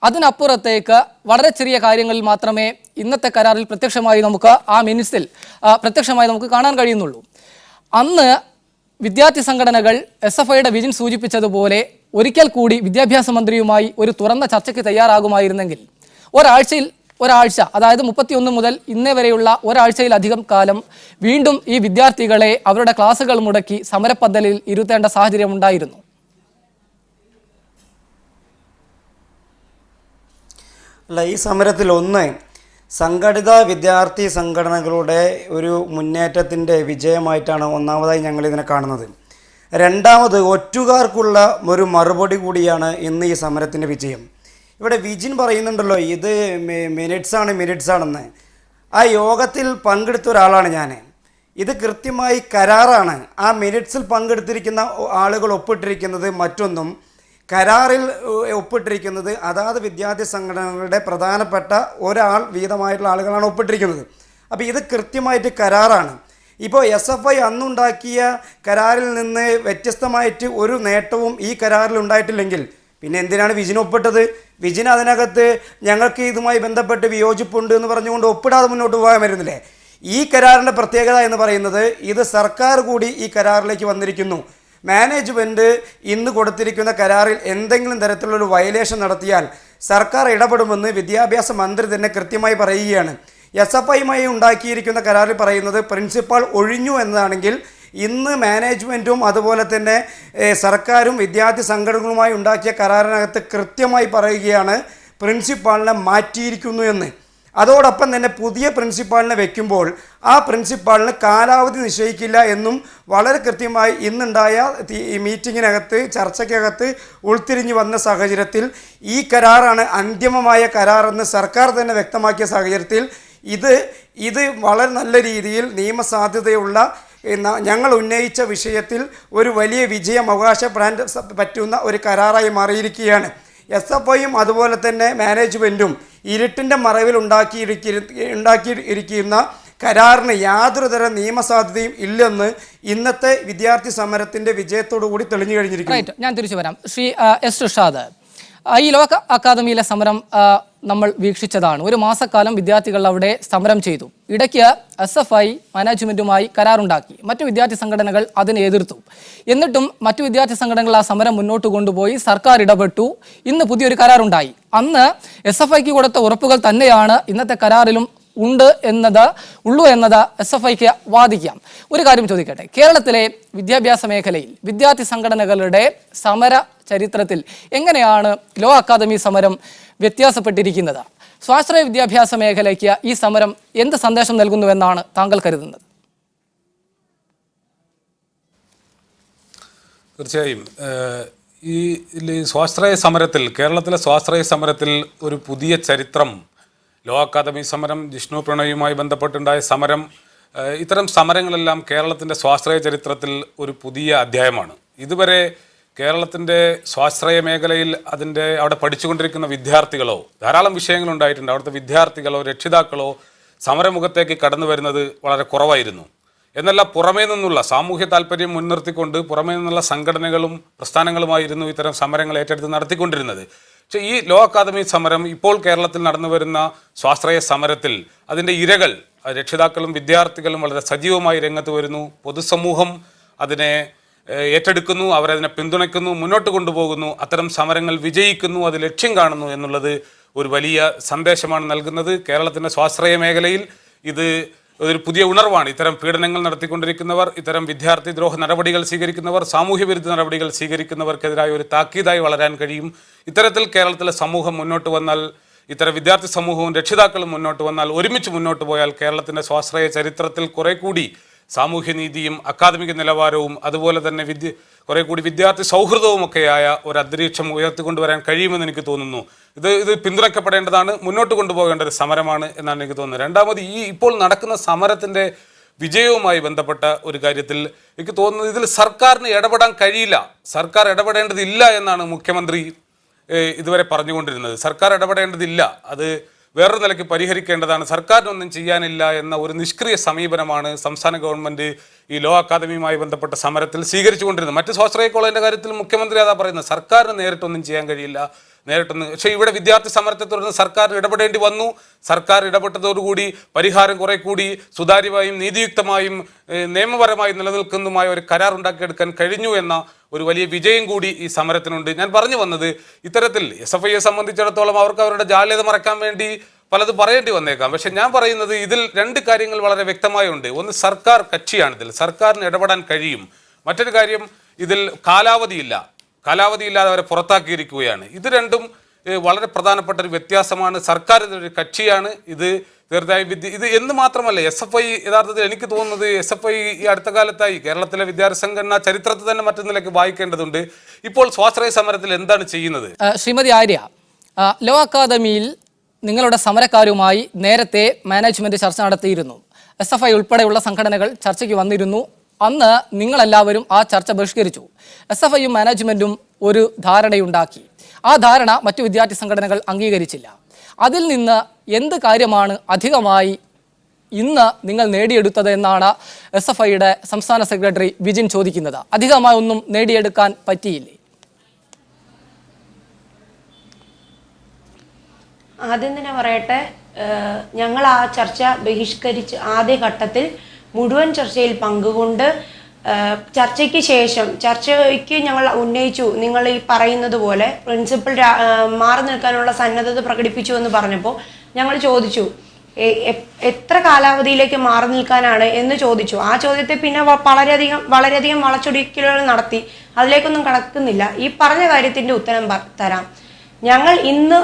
അതിനപ്പുറത്തേക്ക് വളരെ ചെറിയ കാര്യങ്ങളിൽ മാത്രമേ ഇന്നത്തെ കരാറിൽ പ്രത്യക്ഷമായി നമുക്ക് ആ മിനിറ്റ്സിൽ പ്രത്യക്ഷമായി നമുക്ക് കാണാൻ കഴിയുന്നുള്ളൂ. അന്ന് വിദ്യാർത്ഥി സംഘടനകൾ SFIയുടെ വിജിൻ സൂചിപ്പിച്ചതുപോലെ ഒരിക്കൽ കൂടി വിദ്യാഭ്യാസ മന്ത്രിയുമായി ഒരു തുറന്ന ചർച്ചയ്ക്ക് തയ്യാറാകുമായിരുന്നെങ്കിൽ ഒരാഴ്ച, അതായത് 31 മുതൽ ഇന്നേ വരെയുള്ള ഒരാഴ്ചയിലധികം കാലം വീണ്ടും ഈ വിദ്യാർത്ഥികളെ അവരുടെ ക്ലാസുകൾ മുടക്കി സമരപ്പന്തലിൽ ഇരുത്തേണ്ട സാഹചര്യം ഉണ്ടായിരുന്നു. അല്ല, ഈ സമരത്തിൽ ഒന്ന് സംഘടിത വിദ്യാർത്ഥി സംഘടനകളുടെ ഒരു മുന്നേറ്റത്തിൻ്റെ വിജയമായിട്ടാണ് ഒന്നാമതായി ഞങ്ങളിതിനെ കാണുന്നത്. രണ്ടാമത് ഒറ്റുകാർക്കുള്ള ഒരു മറുപടി കൂടിയാണ് ഇന്ന് ഈ സമരത്തിൻ്റെ വിജയം. ഇവിടെ വിജിൻ പറയുന്നുണ്ടല്ലോ ഇത് മിനിറ്റ്സ് ആണെന്ന്. ആ യോഗത്തിൽ പങ്കെടുത്ത ഒരാളാണ് ഞാൻ. ഇത് കൃത്യമായി കരാറാണ്. ആ മിനിറ്റ്സിൽ പങ്കെടുത്തിരിക്കുന്ന ആളുകൾ ഒപ്പിട്ടിരിക്കുന്നത് മറ്റൊന്നും, കരാറിൽ ഒപ്പിട്ടിരിക്കുന്നത് അതാത് വിദ്യാർത്ഥി സംഘടനകളുടെ പ്രധാനപ്പെട്ട ഒരാൾ വീതമായിട്ടുള്ള ആളുകളാണ് ഒപ്പിട്ടിരിക്കുന്നത്. അപ്പോൾ ഇത് കൃത്യമായിട്ട് കരാറാണ്. ഇപ്പോൾ SFI അന്നുണ്ടാക്കിയ കരാറിൽ നിന്ന് വ്യത്യസ്തമായിട്ട് ഒരു നേട്ടവും ഈ കരാറിൽ ഉണ്ടായിട്ടില്ലെങ്കിൽ പിന്നെ എന്തിനാണ് വിജിൻ ഒപ്പിട്ടത്? വിജിൻ അതിനകത്ത് ഞങ്ങൾക്ക് ഇതുമായി ബന്ധപ്പെട്ട് വിയോജിപ്പുണ്ട് എന്ന് പറഞ്ഞുകൊണ്ട് ഒപ്പിടാതെ മുന്നോട്ട് പോകാൻ വരുന്നില്ലേ? ഈ കരാറിൻ്റെ പ്രത്യേകത എന്ന് പറയുന്നത് ഇത് സർക്കാർ കൂടി ഈ കരാറിലേക്ക് വന്നിരിക്കുന്നു. മാനേജ്മെൻറ്റ് ഇന്ന് കൊടുത്തിരിക്കുന്ന കരാറിൽ എന്തെങ്കിലും തരത്തിലുള്ളൊരു വയലേഷൻ നടത്തിയാൽ സർക്കാർ ഇടപെടുമെന്ന് വിദ്യാഭ്യാസ മന്ത്രി തന്നെ കൃത്യമായി പറയുകയാണ്. SFIയുമായി ഉണ്ടാക്കിയിരിക്കുന്ന കരാറിൽ പറയുന്നത് പ്രിൻസിപ്പാൾ ഒഴിഞ്ഞു എന്നതാണെങ്കിൽ ഇന്ന് മാനേജ്മെൻറ്റും അതുപോലെ തന്നെ സർക്കാരും വിദ്യാർത്ഥി സംഘടനകളുമായി ഉണ്ടാക്കിയ കരാറിനകത്ത് കൃത്യമായി പറയുകയാണ് പ്രിൻസിപ്പാളിനെ മാറ്റിയിരിക്കുന്നു എന്ന്. അതോടൊപ്പം തന്നെ പുതിയ പ്രിൻസിപ്പാളിനെ വെക്കുമ്പോൾ ആ പ്രിൻസിപ്പാളിന് കാലാവധി നിശ്ചയിക്കില്ല എന്നും വളരെ കൃത്യമായി ഇന്നുണ്ടായ ഈ മീറ്റിങ്ങിനകത്ത് ചർച്ചയ്ക്കകത്ത് ഉൾത്തിരിഞ്ഞു വന്ന സാഹചര്യത്തിൽ ഈ കരാറാണ് അന്തിമമായ കരാറെന്ന് സർക്കാർ തന്നെ വ്യക്തമാക്കിയ സാഹചര്യത്തിൽ ഇത് വളരെ നല്ല രീതിയിൽ നിയമസാധ്യതയുള്ള ഞങ്ങൾ ഉന്നയിച്ച വിഷയത്തിൽ ഒരു വലിയ വിജയം അവകാശപ്പെടാൻ പറ്റുന്ന ഒരു കരാറായി മാറിയിരിക്കുകയാണ്. SFIയും അതുപോലെ തന്നെ മാനേജ്മെൻറ്റും ഇരുട്ടിൻ്റെ മറവിൽ ഉണ്ടാക്കിയിരിക്കുന്ന കരാറിന് യാതൊരു തരം നിയമസാധ്യതയും ഇല്ലെന്ന് ഇന്നത്തെ വിദ്യാർത്ഥി സമരത്തിൻ്റെ വിജയത്തോടു കൂടി തെളിഞ്ഞു കഴിഞ്ഞിരിക്കുന്നു. ഞാൻ തിരിച്ചു വരാം. ശ്രീ എസ് ഋഷാദ്, ഈ ലോ അക്കാദമിയിലെ സമരം നമ്മൾ വീക്ഷിച്ചതാണ്. ഒരു മാസക്കാലം വിദ്യാർത്ഥികൾ അവിടെ സമരം ചെയ്തു. ഇടയ്ക്ക് SFI മാനേജ്മെൻറ്റുമായി കരാറുണ്ടാക്കി. മറ്റു വിദ്യാർത്ഥി സംഘടനകൾ അതിനെ എതിർത്തു. എന്നിട്ടും മറ്റു വിദ്യാർത്ഥി സംഘടനകൾ ആ സമരം മുന്നോട്ട് കൊണ്ടുപോയി. സർക്കാർ ഇടപെട്ടു. ഇന്ന് പുതിയൊരു കരാറുണ്ടായി. അന്ന് SFIക്ക് കൊടുത്ത ഉറപ്പുകൾ തന്നെയാണ് ഇന്നത്തെ കരാറിലും ഉള്ളൂ എന്നത് SFIക്ക് വാദിക്കാം. ഒരു കാര്യം ചോദിക്കട്ടെ, കേരളത്തിലെ വിദ്യാഭ്യാസ മേഖലയിൽ വിദ്യാർത്ഥി സംഘടനകളുടെ സമര ചരിത്രത്തിൽ എങ്ങനെയാണ് ലോ അക്കാദമി സമരം വ്യത്യാസപ്പെട്ടിരിക്കുന്നത്? സ്വാശ്രയ വിദ്യാഭ്യാസ മേഖലയ്ക്ക് ഈ സമരം എന്ത് സന്ദേശം നൽകുന്നുവെന്നാണ് താങ്കൾ കരുതുന്നത്? തീർച്ചയായും സ്വാശ്രയ സമരത്തിൽ, കേരളത്തിലെ സ്വാശ്രയ സമരത്തിൽ ഒരു പുതിയ ചരിത്രം, ലോ അക്കാദമി സമരം, ജിഷ്ണു പ്രണയുമായി ബന്ധപ്പെട്ടുണ്ടായ സമരം, ഇത്തരം സമരങ്ങളെല്ലാം കേരളത്തിൻ്റെ സ്വാശ്രയ ചരിത്രത്തിൽ ഒരു പുതിയ അധ്യായമാണ്. ഇതുവരെ കേരളത്തിൻ്റെ സ്വാശ്രയ മേഖലയിൽ അവിടെ പഠിച്ചുകൊണ്ടിരിക്കുന്ന വിദ്യാർത്ഥികളോ, ധാരാളം വിഷയങ്ങളുണ്ടായിട്ടുണ്ട്, അവിടുത്തെ വിദ്യാർത്ഥികളോ രക്ഷിതാക്കളോ സമരമുഖത്തേക്ക് കടന്നു വരുന്നത് വളരെ കുറവായിരുന്നു. എന്നല്ല, പുറമേ നിന്നുള്ള സാമൂഹ്യ താല്പര്യം മുൻനിർത്തിക്കൊണ്ട് പുറമേ നിന്നുള്ള സംഘടനകളും പ്രസ്ഥാനങ്ങളുമായിരുന്നു ഇത്തരം സമരങ്ങൾ ഏറ്റെടുത്ത് നടത്തിക്കൊണ്ടിരുന്നത്. പക്ഷേ ഈ ലോ അക്കാദമി സമരം, ഇപ്പോൾ കേരളത്തിൽ നടന്നു വരുന്ന സ്വാശ്രയ സമരത്തിൽ അതിൻ്റെ ഇരകൾ രക്ഷിതാക്കളും വിദ്യാർത്ഥികളും വളരെ സജീവമായി രംഗത്ത് വരുന്നു. പൊതുസമൂഹം അതിനെ ഏറ്റെടുക്കുന്നു, അവരതിനെ പിന്തുണയ്ക്കുന്നു, മുന്നോട്ട് കൊണ്ടുപോകുന്നു. അത്തരം സമരങ്ങൾ വിജയിക്കുന്നു, അത് ലക്ഷ്യം കാണുന്നു എന്നുള്ളത് ഒരു വലിയ സന്ദേശമാണ് നൽകുന്നത്. കേരളത്തിൻ്റെ സ്വാശ്രയ മേഖലയിൽ ഇത് ഒരു പുതിയ ഉണർവാണ്. ഇത്തരം പീഡനങ്ങൾ നടത്തിക്കൊണ്ടിരിക്കുന്നവർ, ഇത്തരം വിദ്യാർത്ഥി ദ്രോഹ നടപടികൾ സ്വീകരിക്കുന്നവർ, സാമൂഹ്യ വിരുദ്ധ നടപടികൾ സ്വീകരിക്കുന്നവർക്കെതിരായ ഒരു താക്കീതായി വളരാൻ കഴിയും. ഇത്തരത്തിൽ കേരളത്തിലെ സമൂഹം മുന്നോട്ട് വന്നാൽ, ഇത്തരം വിദ്യാർത്ഥി സമൂഹവും രക്ഷിതാക്കളും മുന്നോട്ട് വന്നാൽ, ഒരുമിച്ച് മുന്നോട്ട് പോയാൽ കേരളത്തിൻ്റെ സ്വാശ്രയ ചരിത്രത്തിൽ കുറെ കൂടി സാമൂഹ്യനീതിയും അക്കാദമിക നിലവാരവും അതുപോലെ തന്നെ കുറെ കൂടി വിദ്യാർത്ഥി സൗഹൃദവുമൊക്കെയായ ഒരു അന്തരീക്ഷം ഉയർത്തിക്കൊണ്ടുവരാൻ കഴിയുമെന്ന് എനിക്ക് തോന്നുന്നു. ഇത് പിന്തുണയ്ക്കപ്പെടേണ്ടതാണ്, മുന്നോട്ട് കൊണ്ടുപോകേണ്ട ഒരു സമരമാണ് എന്നാണ് എനിക്ക് തോന്നുന്നത്. രണ്ടാമത്, ഇപ്പോൾ നടക്കുന്ന സമരത്തിൻ്റെ വിജയവുമായി ബന്ധപ്പെട്ട ഒരു കാര്യത്തിൽ എനിക്ക് തോന്നുന്നത് ഇതിൽ സർക്കാരിന് ഇടപെടാൻ കഴിയില്ല, സർക്കാർ ഇടപെടേണ്ടതില്ല എന്നാണ് മുഖ്യമന്ത്രി ഇതുവരെ പറഞ്ഞുകൊണ്ടിരുന്നത്. സർക്കാർ ഇടപെടേണ്ടതില്ല, അത് വേറൊരു നിലയ്ക്ക് പരിഹരിക്കേണ്ടതാണ്, സർക്കാരിനൊന്നും ചെയ്യാനില്ല എന്ന ഒരു നിഷ്ക്രിയ സമീപനമാണ് സംസ്ഥാന ഗവൺമെൻറ് ഈ ലോ അക്കാദമിയുമായി ബന്ധപ്പെട്ട സമരത്തിൽ സ്വീകരിച്ചുകൊണ്ടിരുന്നത്. മറ്റ് സ്വാശ്രയ കോളേജിൻ്റെ കാര്യത്തിൽ മുഖ്യമന്ത്രി അതാ പറയുന്നത്, സർക്കാരിന് നേരിട്ടൊന്നും ചെയ്യാൻ കഴിയില്ല, പക്ഷേ ഇവിടെ വിദ്യാർത്ഥി സമരത്തെ തുടർന്ന് സർക്കാർ ഇടപെടേണ്ടി വന്നു. സർക്കാർ ഇടപെട്ടതോടുകൂടി പരിഹാരം കുറെ കൂടി സുതാര്യമായും നീതിയുക്തമായും നിയമപരമായി നിലനിൽക്കുന്നതുമായ ഒരു കരാർ ഉണ്ടാക്കിയെടുക്കാൻ കഴിഞ്ഞു എന്ന ഒരു വലിയ വിജയം കൂടി ഈ സമരത്തിനുണ്ട്. ഞാൻ പറഞ്ഞു വന്നത്, ഇത്തരത്തിൽ SFIയെ സംബന്ധിച്ചിടത്തോളം അവർക്ക് അവരുടെ ജാള്യത മറക്കാൻ വേണ്ടി പലത് പറയേണ്ടി വന്നേക്കാം. പക്ഷെ ഞാൻ പറയുന്നത്, ഇതിൽ രണ്ട് കാര്യങ്ങൾ വളരെ വ്യക്തമായുണ്ട്. ഒന്ന്, സർക്കാർ കക്ഷിയാണിതിൽ, സർക്കാരിന് ഇടപെടാൻ കഴിയും. മറ്റൊരു കാര്യം, ഇതിൽ കാലാവധിയില്ലാതെ അവരെ പുറത്താക്കിയിരിക്കുകയാണ്. ഇത് രണ്ടും വളരെ പ്രധാനപ്പെട്ട ഒരു വ്യത്യാസമാണ്. സർക്കാർ ഇതൊരു കക്ഷിയാണ്. ഇത് തീർച്ചയായും ഇത് എന്ന് മാത്രമല്ല, SFI യഥാർത്ഥത്തിൽ എനിക്ക് തോന്നുന്നത് SFI ഈ അടുത്ത കാലത്തായി കേരളത്തിലെ വിദ്യാർത്ഥി സംഘടന ചരിത്രത്തിൽ തന്നെ മറ്റൊരു നിലയ്ക്ക് വായിക്കേണ്ടതുണ്ട്. ഇപ്പോൾ സ്വാശ്രയ സമരത്തിൽ എന്താണ് ചെയ്യുന്നത്? ശ്രീമതി ആര്യ, ലോ അക്കാദമിയിൽ നിങ്ങളുടെ സമരക്കാരുമായി നേരത്തെ മാനേജ്മെന്റ് ചർച്ച നടത്തിയിരുന്നു. SFI ഉൾപ്പെടെയുള്ള സംഘടനകൾ ചർച്ചയ്ക്ക് വന്നിരുന്നു. അന്ന് നിങ്ങളെല്ലാവരും ആ ചർച്ച ബഹിഷ്കരിച്ചു. SFIയും മാനേജ്മെന്റും ഒരു ധാരണയുണ്ടാക്കി. ആ ധാരണ മറ്റു വിദ്യാർത്ഥി സംഘടനകൾ അംഗീകരിച്ചില്ല. അതിൽ നിന്ന് എന്ത് കാര്യമാണ് അധികമായി ഇന്ന് നിങ്ങൾ നേടിയെടുത്തത് എന്നാണ് SFIയുടെ സംസ്ഥാന സെക്രട്ടറി വിജിൻ ചോദിക്കുന്നത്. അധികമായി ഒന്നും നേടിയെടുക്കാൻ പറ്റിയില്ലേ? ആദ്യം തന്നെ പറയട്ടെ, ഞങ്ങൾ ആ ചർച്ച ബഹിഷ്കരിച്ച് ആദ്യഘട്ടത്തിൽ മുഴുവൻ ചർച്ചയിൽ പങ്കുകൊണ്ട് ചർച്ചയ്ക്ക് ശേഷം ചർച്ചയ്ക്ക് ഞങ്ങൾ ഉന്നയിച്ചു, നിങ്ങൾ ഈ പറയുന്നത് പോലെ പ്രിൻസിപ്പൽ മാറി നിൽക്കാനുള്ള സന്നദ്ധത പ്രകടിപ്പിച്ചു എന്ന് പറഞ്ഞപ്പോൾ ഞങ്ങൾ ചോദിച്ചു, എത്ര കാലാവധിയിലേക്ക് മാറി നിൽക്കാനാണ് എന്ന് ചോദിച്ചു. ആ ചോദ്യത്തെ പിന്നെ വളരെയധികം വളച്ചൊടിക്കലുകൾ നടത്തി. അതിലേക്കൊന്നും കടക്കുന്നില്ല. ഈ പറഞ്ഞ കാര്യത്തിന്റെ ഉത്തരം തരാം. ഞങ്ങൾ ഇന്ന്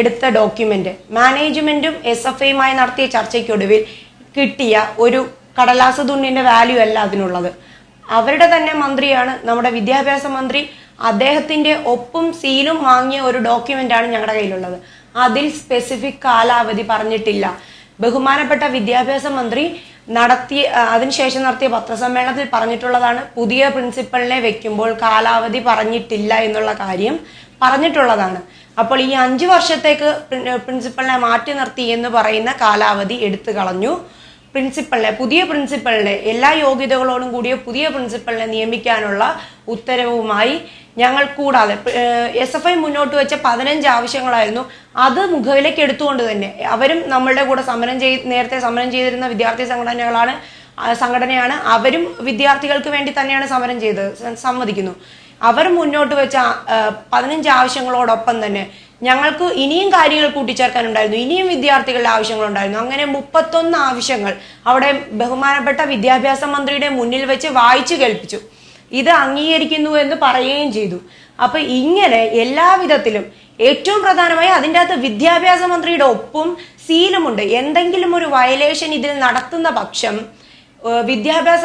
എടുത്ത ഡോക്യുമെന്റ് മാനേജ്മെന്റും SFIയുമായി നടത്തിയ ചർച്ചയ്ക്കൊടുവിൽ കിട്ടിയ ഒരു കടലാസ് തുണിന്റെ വാല്യൂ അല്ല അതിനുള്ളത്. അവരുടെ തന്നെ മന്ത്രിയാണ്, നമ്മുടെ വിദ്യാഭ്യാസ മന്ത്രി, അദ്ദേഹത്തിന്റെ ഒപ്പും സീലും വാങ്ങിയ ഒരു ഡോക്യുമെന്റ് ആണ് ഞങ്ങളുടെ കയ്യിലുള്ളത്. അതിൽ സ്പെസിഫിക് കാലാവധി പറഞ്ഞിട്ടില്ല. ബഹുമാനപ്പെട്ട വിദ്യാഭ്യാസ മന്ത്രി അതിനുശേഷം നടത്തിയ പത്രസമ്മേളനത്തിൽ പറഞ്ഞിട്ടുള്ളതാണ്, പുതിയ പ്രിൻസിപ്പലിനെ വെക്കുമ്പോൾ കാലാവധി പറഞ്ഞിട്ടില്ല എന്നുള്ള കാര്യം പറഞ്ഞിട്ടുള്ളതാണ്. അപ്പോൾ ഈ 5 വർഷത്തേക്ക് പ്രിൻസിപ്പലിനെ മാറ്റി നിർത്തി എന്ന് പറയുന്ന കാലാവധി എടുത്തു കളഞ്ഞു. പുതിയ പ്രിൻസിപ്പലിനെ എല്ലാ യോഗ്യതകളോടും കൂടിയ പുതിയ പ്രിൻസിപ്പലിനെ നിയമിക്കാനുള്ള ഉത്തരവുമായി ഞങ്ങൾ കൂടാതെ SFI മുന്നോട്ട് വെച്ച 15 ആവശ്യങ്ങളായിരുന്നു. അത് മുഖവിലേക്ക് എടുത്തുകൊണ്ട് തന്നെ അവരും നമ്മളുടെ കൂടെ നേരത്തെ സമരം ചെയ്തിരുന്ന വിദ്യാർത്ഥി സംഘടനയാണ്. അവരും വിദ്യാർത്ഥികൾക്ക് വേണ്ടി തന്നെയാണ് സമരം ചെയ്തത്, സമ്മതിക്കുന്നു. അവർ മുന്നോട്ട് വെച്ച 15 ആവശ്യങ്ങളോടൊപ്പം തന്നെ ഞങ്ങൾക്ക് ഇനിയും കാര്യങ്ങൾ കൂട്ടിച്ചേർക്കാനുണ്ടായിരുന്നു, ഇനിയും വിദ്യാർത്ഥികളുടെ ആവശ്യങ്ങളുണ്ടായിരുന്നു. അങ്ങനെ 31 ആവശ്യങ്ങൾ അവിടെ ബഹുമാനപ്പെട്ട വിദ്യാഭ്യാസ മന്ത്രിയുടെ മുന്നിൽ വെച്ച് വായിച്ചു കേൾപ്പിച്ചു. ഇത് അംഗീകരിക്കുന്നു എന്ന് പറയുകയും ചെയ്തു. അപ്പൊ ഇങ്ങനെ എല്ലാവിധത്തിലും ഏറ്റവും പ്രധാനമായി അതിൻ്റെ അകത്ത് വിദ്യാഭ്യാസ മന്ത്രിയുടെ ഒപ്പും സീലുമുണ്ട്. എന്തെങ്കിലും ഒരു വയലേഷൻ ഇതിൽ നടത്തുന്ന പക്ഷം വിദ്യാഭ്യാസ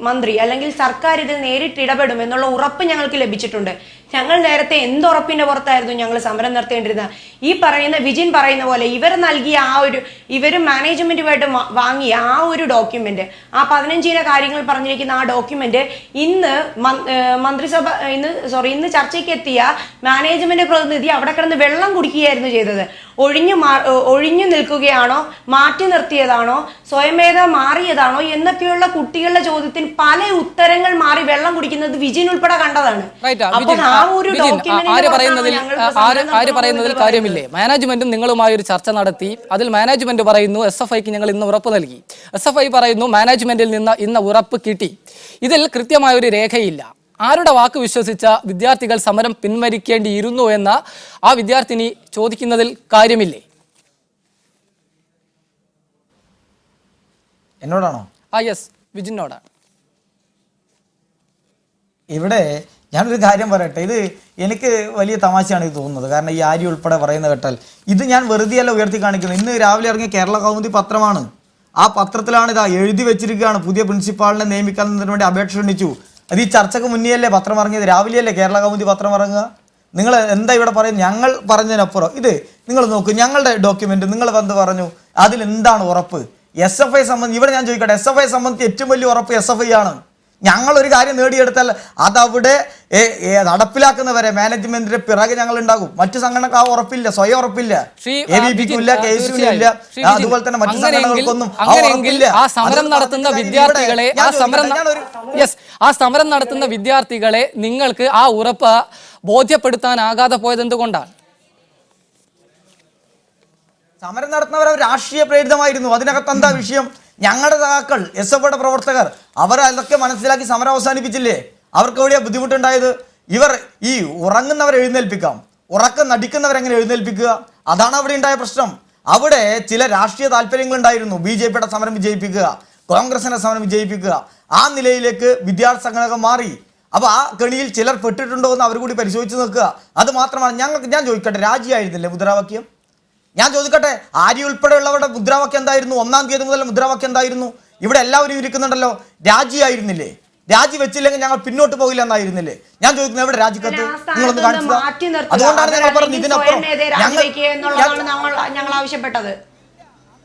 മന്ത്രി അല്ലെങ്കിൽ സർക്കാർ ഇതിൽ നേരിട്ട് ഇടപെടും എന്നുള്ള ഉറപ്പ് ഞങ്ങൾക്ക് ലഭിച്ചിട്ടുണ്ട്. ഞങ്ങൾ നേരത്തെ എന്തുറപ്പിന്റെ പുറത്തായിരുന്നു ഞങ്ങൾ സമരം നടത്തേണ്ടിരുന്നത്? ഈ പറയുന്ന വിജിൻ പറയുന്ന പോലെ ഇവർ നൽകിയ ഇവരും മാനേജ്മെന്റുമായിട്ട് വാങ്ങിയ ആ ഒരു ഡോക്യുമെന്റ്, ആ 15 കാര്യങ്ങൾ പറഞ്ഞിരിക്കുന്ന ആ ഡോക്യുമെന്റ് ഇന്ന് ഇന്ന് ചർച്ചയ്ക്ക് എത്തിയ മാനേജ്മെന്റ് പ്രതിനിധി അവിടെ കിടന്ന് വെള്ളം കുടിക്കുകയായിരുന്നു ചെയ്തത്. ഒഴിഞ്ഞു നിൽക്കുകയാണോ, മാറ്റി നിർത്തിയതാണോ, സ്വയമേധ മാറിയതാണോ എന്നൊക്കെയുള്ള കുട്ടികളുടെ ചോദ്യത്തിന് പല ഉത്തരങ്ങൾ മാറി വെള്ളം കുടിക്കുന്നത് വിജിൻ ഉൾപ്പെടെ കണ്ടതാണ്. ആര് പറയുന്നതിൽ കാര്യമില്ലേ? മാനേജ്മെന്റും നിങ്ങളുമായി ഒരു ചർച്ച നടത്തി. അതിൽ മാനേജ്മെന്റ് പറയുന്നു SFIക്ക് ഞങ്ങൾ ഇന്ന് ഉറപ്പ് നൽകി. SFI പറയുന്നു മാനേജ്മെന്റിൽ നിന്ന് ഇന്ന് ഉറപ്പ് കിട്ടി. ഇതിൽ കൃത്യമായൊരു രേഖയില്ല. ആരുടെ വാക്ക് വിശ്വസിച്ച വിദ്യാർത്ഥികൾ സമരം പിൻവലിക്കേണ്ടിയിരുന്നു എന്ന ആ വിദ്യാർത്ഥിനി ചോദിക്കുന്നതിൽ കാര്യമില്ലേ? എന്നോടാണോ? യെസ്, വിജിനോടാണ്. ഇവിടെ ഞാനൊരു കാര്യം പറയട്ടെ, ഇത് എനിക്ക് വലിയ തമാശയാണ് ഇത് തോന്നുന്നത്. കാരണം ഈ ആര്യ ഉൾപ്പെടെ പറയുന്ന കേട്ടാൽ ഇത് ഞാൻ വെറുതെയല്ല ഉയർത്തി കാണിക്കുന്നത്. ഇന്ന് രാവിലെ ഇറങ്ങിയ കേരള കൗമുദി പത്രമാണ്. ആ പത്രത്തിലാണ് ഇതാ എഴുതി വെച്ചിരിക്കുകയാണ്, പുതിയ പ്രിൻസിപ്പാളിനെ നിയമിക്കുന്നതിന് വേണ്ടി അപേക്ഷ ക്ഷണിച്ചു. അത് ഈ ചർച്ചയ്ക്ക് മുന്നേയല്ലേ പത്രം ഇറങ്ങിയത്? രാവിലെയല്ലേ കേരള കൗമുദി പത്രം ഇറങ്ങുക? നിങ്ങൾ എന്താ ഇവിടെ പറയുന്നത്? ഞങ്ങൾ പറഞ്ഞതിനപ്പുറം ഇത് നിങ്ങൾ നോക്കൂ, ഞങ്ങളുടെ ഡോക്യുമെന്റ് നിങ്ങൾ വന്ന് പറഞ്ഞു, അതിലെന്താണ് ഉറപ്പ്? SFI സംബന്ധിച്ച് ഇവിടെ ഞാൻ ചോദിക്കട്ടെ, SFI സംബന്ധിച്ച് ഏറ്റവും വലിയ ഉറപ്പ് SFI ആണ്. ഞങ്ങളൊരു കാര്യം നേടിയെടുത്താൽ അതവിടെ നടപ്പിലാക്കുന്നവരെ മാനേജ്മെന്റിന്റെ പിറകെ ഞങ്ങൾ ഉണ്ടാകും. മറ്റു സംഘടനക്ക് ആ ഉറപ്പില്ല, സ്വയം ഉറപ്പില്ല. ABPക്കും ഇല്ല, KSU ഇല്ല, അതുപോലെ തന്നെ മറ്റു സംഘടനകൾക്കൊന്നും ആ സമരം നടത്തുന്ന വിദ്യാർത്ഥികളെ നിങ്ങൾക്ക് ആ ഉറപ്പ് ബോധ്യപ്പെടുത്താനാകാതെ പോയത് എന്തുകൊണ്ടാണ്? സമരം നടത്തുന്നവർ രാഷ്ട്രീയ പ്രേരിതമായിരുന്നു. അതിനകത്ത് എന്താ വിഷയം? ഞങ്ങളുടെ സഹാക്കൾ SFIയുടെ പ്രവർത്തകർ അവർ അതൊക്കെ മനസ്സിലാക്കി സമരം അവസാനിപ്പിച്ചില്ലേ? അവർക്ക് എവിടെയാ ബുദ്ധിമുട്ടുണ്ടായത്? ഇവർ ഈ ഉറങ്ങുന്നവരെ എഴുന്നേൽപ്പിക്കാം, ഉറക്കം നടിക്കുന്നവരെങ്ങനെ എഴുന്നേൽപ്പിക്കുക? അതാണ് അവിടെ ഉണ്ടായ പ്രശ്നം. അവിടെ ചില രാഷ്ട്രീയ താല്പര്യങ്ങൾ ഉണ്ടായിരുന്നു. BJPയുടെ സമരം വിജയിപ്പിക്കുക, കോൺഗ്രസിന്റെ സമരം വിജയിപ്പിക്കുക. ആ നിലയിലേക്ക് വിദ്യാർത്ഥി സംഘടനകൾ മാറി. അപ്പോൾ ആ കെണിയിൽ ചിലർ പെട്ടിട്ടുണ്ടോ എന്ന് അവർ കൂടി പരിശോധിച്ച് നോക്കുക. അത് മാത്രമാണ് ഞാൻ ചോദിക്കട്ടെ, രാജിയായിരുന്നില്ലേ മുദ്രാവാക്യം? ഞാൻ ചോദിക്കട്ടെ, ആര്യ ഉൾപ്പെടെയുള്ളവരുടെ മുദ്രാവാക്യം എന്തായിരുന്നു? 1-ാം തീയതി മുതൽ മുദ്രാവാക്യം എന്തായിരുന്നു? ഇവിടെ എല്ലാവരും ഇരിക്കുന്നുണ്ടല്ലോ, രാജിയായിരുന്നില്ലേ? രാജി വെച്ചില്ലെങ്കിൽ ഞങ്ങൾ പിന്നോട്ട് പോകില്ല എന്നായിരുന്നില്ലേ? ഞാൻ ചോദിക്കുന്നത് എവിടെ രാജിക്കത്ത്? നിങ്ങളൊന്ന് കാണിച്ചത്. അതുകൊണ്ടാണ് ഞങ്ങൾ പറഞ്ഞത് ഇതിനപ്പുറം ഞങ്ങൾ ആവശ്യപ്പെട്ടത്.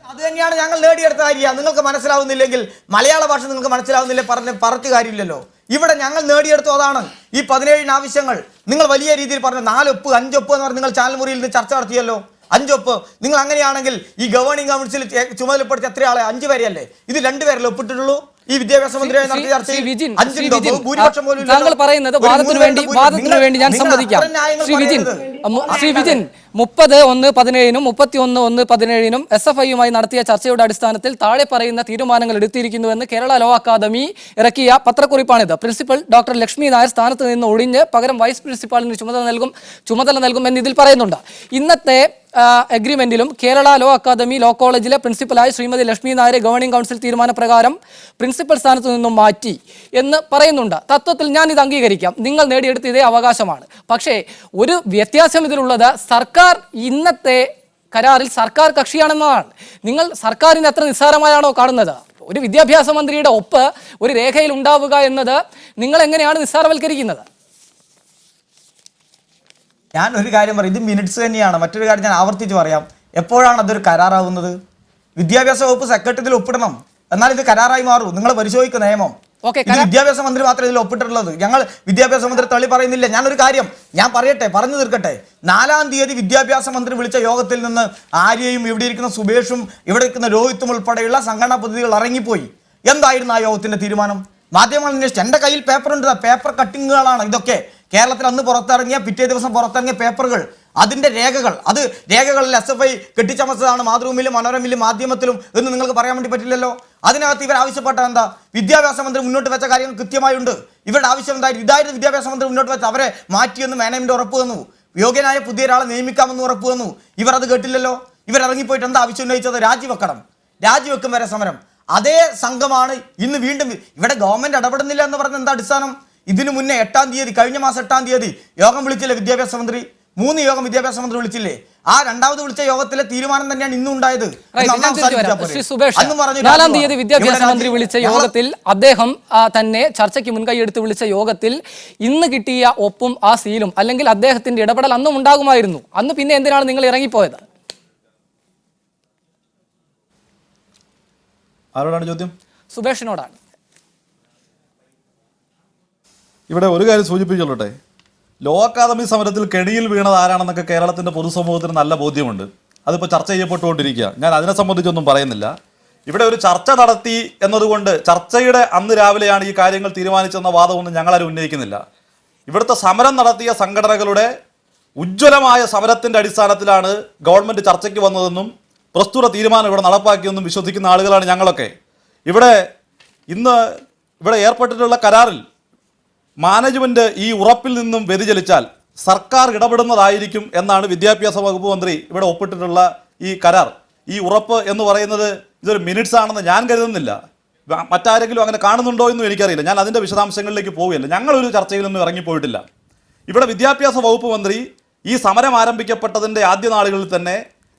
അത് തന്നെയാണ് ഞങ്ങൾ നേടിയെടുത്ത കാര്യം. നിങ്ങൾക്ക് മനസ്സിലാവുന്നില്ലെങ്കിൽ, മലയാള ഭാഷ നിങ്ങൾക്ക് മനസ്സിലാവുന്നില്ലേ, പറഞ്ഞ കാര്യമില്ലല്ലോ. ഇവിടെ ഞങ്ങൾ നേടിയെടുത്തു അതാണ്. ഈ 17 ആവശ്യങ്ങൾ നിങ്ങൾ വലിയ രീതിയിൽ പറഞ്ഞു. 4 ഒപ്പ് 5 ഒപ്പ് എന്ന് പറഞ്ഞ് നിങ്ങൾ ചാനൽ മുറിയിൽ നിന്ന് ചർച്ച നടത്തിയല്ലോ. 5 ഒപ്പ്. നിങ്ങൾ അങ്ങനെയാണെങ്കിൽ ഈ ഗവേണിംഗ് കൗൺസിൽ ചുമതലപ്പെടുത്തി എത്ര ആളെ? 5 പേരെയല്ലേ? ഇത് 2 പേരല്ലേ ഒപ്പിട്ടിട്ടുള്ളൂ? ഈ വിദ്യാഭ്യാസ മന്ത്രിയായി നടത്തിയ ചർച്ചയിൽ ഭൂരിപക്ഷം പോലും താങ്കൾ പറയുന്നത് വാദത്തിനു വേണ്ടി ഞാൻ സമ്മതിക്കാം. ശ്രീ വിജിൻ 30/1/17 31/1/17 SFIയുമായി നടത്തിയ ചർച്ചയുടെ അടിസ്ഥാനത്തിൽ താഴെ പറയുന്ന തീരുമാനങ്ങൾ എടുത്തിരിക്കുന്നുവെന്ന് കേരള ലോ അക്കാദമി ഇറക്കിയ പത്രക്കുറിപ്പാണിത്. പ്രിൻസിപ്പൽ ഡോക്ടർ ലക്ഷ്മി നായർ സ്ഥാനത്ത് നിന്ന് ഒഴിഞ്ഞ് പകരം വൈസ് പ്രിൻസിപ്പാളിന് ചുമതല നൽകും എന്ന് ഇതിൽ പറയുന്നുണ്ട്. ഇന്നത്തെ അഗ്രിമെന്റിലും കേരള ലോ അക്കാദമി ലോ കോളേജിലെ പ്രിൻസിപ്പലായ ശ്രീമതി ലക്ഷ്മി നായരെ ഗവേണിംഗ് കൗൺസിൽ തീരുമാനപ്രകാരം പ്രിൻസിപ്പൽ സ്ഥാനത്ത് നിന്നും മാറ്റി എന്ന് പറയുന്നുണ്ട്. തത്വത്തിൽ ഞാൻ ഇത് അംഗീകരിക്കാം, നിങ്ങൾ നേടിയെടുത്ത ഇതേ അവകാശമാണ്. പക്ഷേ ഒരു വ്യത്യാസം ഇതിലുള്ളത്, സർക്കാർ ഇന്നത്തെ കരാറിൽ സർക്കാർ കക്ഷിയാണെന്നതാണ്. നിങ്ങൾ സർക്കാരിനെ എത്ര നിസ്സാരമായാണോ കാണുന്നത്? ഒരു വിദ്യാഭ്യാസ മന്ത്രിയുടെ ഒപ്പ് ഒരു രേഖയിൽ ഉണ്ടാവുക എന്നത് നിങ്ങൾ എങ്ങനെയാണ് നിസ്സാരവൽക്കരിക്കുന്നത്? ഞാൻ ഒരു കാര്യം പറയും, ഇത് മിനിറ്റ്സ് തന്നെയാണ്. മറ്റൊരു കാര്യം ഞാൻ ആവർത്തിച്ച് പറയാം, എപ്പോഴാണ് അതൊരു കരാറാവുന്നത്? വിദ്യാഭ്യാസ വകുപ്പ് സെക്രട്ടറിയിൽ ഒപ്പിടണം, എന്നാൽ ഇത് കരാറായി മാറും. നിങ്ങൾ പരിശോധിക്കുന്ന നിയമം. വിദ്യാഭ്യാസ മന്ത്രി മാത്രമേ ഇതിൽ ഒപ്പിട്ടിട്ടുള്ളത്. ഞങ്ങൾ വിദ്യാഭ്യാസ മന്ത്രി തള്ളി പറയുന്നില്ല. ഞാനൊരു കാര്യം ഞാൻ പറയട്ടെ, പറഞ്ഞു തീർക്കട്ടെ. 4-ാം തീയതി വിദ്യാഭ്യാസ മന്ത്രി വിളിച്ച യോഗത്തിൽ നിന്ന് ആര്യയും ഇവിടെ ഇരിക്കുന്ന സുബേഷും ഇവിടെ ഇരിക്കുന്ന രോഹിത്തും ഉൾപ്പെടെയുള്ള സംഘടനാ പ്രതിനിധികൾ ഇറങ്ങിപ്പോയി. എന്തായിരുന്നു ആ യോഗത്തിന്റെ തീരുമാനം? മാധ്യമങ്ങൾ അന്വേഷിച്ചു. എൻ്റെ കയ്യിൽ പേപ്പറുണ്ട്, പേപ്പർ കട്ടിങ്ങുകളാണ് ഇതൊക്കെ. കേരളത്തിൽ അന്ന് പുറത്തിറങ്ങിയ, പിറ്റേ ദിവസം പുറത്തിറങ്ങിയ പേപ്പറുകൾ, അതിൻ്റെ രേഖകൾ. അത് രേഖകളിൽ SFI കെട്ടിച്ചമച്ചതാണ് മാതൃഭൂമിയിലും മനോരമയിലും മാധ്യമത്തിലും എന്ന് നിങ്ങൾക്ക് പറയാൻ വേണ്ടി പറ്റില്ലല്ലോ. അതിനകത്ത് ഇവർ ആവശ്യപ്പെട്ട എന്താ? വിദ്യാഭ്യാസ മന്ത്രി മുന്നോട്ട് വെച്ച കാര്യങ്ങൾ കൃത്യമായുണ്ട്. ഇവരുടെ ആവശ്യം എന്തായിരുന്നു? ഇതായിരുന്നു വിദ്യാഭ്യാസ മന്ത്രി മുന്നോട്ട് വെച്ച. അവരെ മാറ്റിയെന്ന് മാനേജ്മെന്റ് ഉറപ്പ് തന്നു, യോഗ്യനായ പുതിയ ഒരാളെ നിയമിക്കാമെന്ന് ഉറപ്പ് തന്നു. ഇവർ അത് കേട്ടില്ലല്ലോ. ഇവരിറങ്ങിപ്പോയിട്ട് എന്താ ആവശ്യം ഉന്നയിച്ചത്? രാജിവെക്കണം, രാജിവെക്കും വരെ സമരം. അതേ സംഘമാണ് ഇന്ന് വീണ്ടും ഇവിടെ ഗവൺമെന്റ് ഇടപെടുന്നില്ല എന്ന് പറഞ്ഞ എന്താ അടിസ്ഥാനം? ഇതിനു മുന്നേ 8-ാം തീയതി, കഴിഞ്ഞ മാസം 8-ാം തീയതി യോഗം വിളിച്ചില്ലേ വിദ്യാഭ്യാസ മന്ത്രി? 3 യോഗം വിദ്യാഭ്യാസ മന്ത്രി വിളിച്ചില്ലേ? ആ രണ്ടാമത് വിളിച്ച യോഗത്തിലെ തീരുമാനം തന്നെയാണ് ഇന്നും ഉണ്ടായത്. ശ്രീ സുബേഷ്, 4-ാം തീയതി വിദ്യാഭ്യാസ മന്ത്രി വിളിച്ച യോഗത്തിൽ അദ്ദേഹം തന്നെ ചർച്ചയ്ക്ക് മുൻകൈയെടുത്ത് വിളിച്ച യോഗത്തിൽ ഇന്ന് കിട്ടിയ ഒപ്പും ആ സീലും അല്ലെങ്കിൽ അദ്ദേഹത്തിന്റെ ഇടപെടൽ അന്നും ഉണ്ടാകുമായിരുന്നു. അന്ന് പിന്നെ എന്തിനാണ് നിങ്ങൾ ഇറങ്ങിപ്പോയത്? ആരോടാണ് ചോദ്യം? സുബേഷിനോടാണ്. ഇവിടെ ഒരു കാര്യം സൂചിപ്പിച്ചോട്ടെ, ലോ അക്കാദമി സമരത്തിൽ കെണിയിൽ വീണത് ആരാണെന്നൊക്കെ കേരളത്തിൻ്റെ പൊതുസമൂഹത്തിന് നല്ല ബോധ്യമുണ്ട്. അതിപ്പോൾ ചർച്ച ചെയ്യപ്പെട്ടുകൊണ്ടിരിക്കുക. ഞാൻ അതിനെ സംബന്ധിച്ചൊന്നും പറയുന്നില്ല. ഇവിടെ ഒരു ചർച്ച നടത്തി എന്നതുകൊണ്ട് ചർച്ചയുടെ അന്ന് രാവിലെയാണ് ഈ കാര്യങ്ങൾ തീരുമാനിച്ചെന്ന വാദമൊന്നും ഞങ്ങളാരും ഉന്നയിക്കുന്നില്ല. ഇവിടുത്തെ സമരം നടത്തിയ സംഘടനകളുടെ ഉജ്ജ്വലമായ സമരത്തിൻ്റെ അടിസ്ഥാനത്തിലാണ് ഗവൺമെൻറ് ചർച്ചയ്ക്ക് വന്നതെന്നും പ്രസ്തുത തീരുമാനം ഇവിടെ നടപ്പാക്കിയെന്നും വിശ്വസിക്കുന്ന ആളുകളാണ് ഞങ്ങളൊക്കെ. ഇന്ന് ഇവിടെ ഏർപ്പെട്ടിട്ടുള്ള കരാറിൽ മാനേജ്മെൻറ്റ് ഈ ഉറപ്പിൽ നിന്നും വ്യതിചലിച്ചാൽ സർക്കാർ ഇടപെടുന്നതായിരിക്കും എന്നാണ് വിദ്യാഭ്യാസ വകുപ്പ് മന്ത്രി ഇവിടെ ഒപ്പിട്ടിട്ടുള്ള ഈ കരാർ. ഈ ഉറപ്പ് എന്ന് പറയുന്നത് ഇതൊരു മിനിറ്റ്സ് ആണെന്ന് ഞാൻ കരുതുന്നില്ല. മറ്റാരെങ്കിലും അങ്ങനെ കാണുന്നുണ്ടോ എന്നും എനിക്കറിയില്ല. ഞാൻ അതിൻ്റെ വിശദാംശങ്ങളിലേക്ക് പോവുകയല്ല. ഞങ്ങളൊരു ചർച്ചയിലൊന്നും ഇറങ്ങിപ്പോയിട്ടില്ല. ഇവിടെ വിദ്യാഭ്യാസ വകുപ്പ് മന്ത്രി ഈ സമരം ആരംഭിക്കപ്പെട്ടതിൻ്റെ ആദ്യ നാളുകളിൽ തന്നെ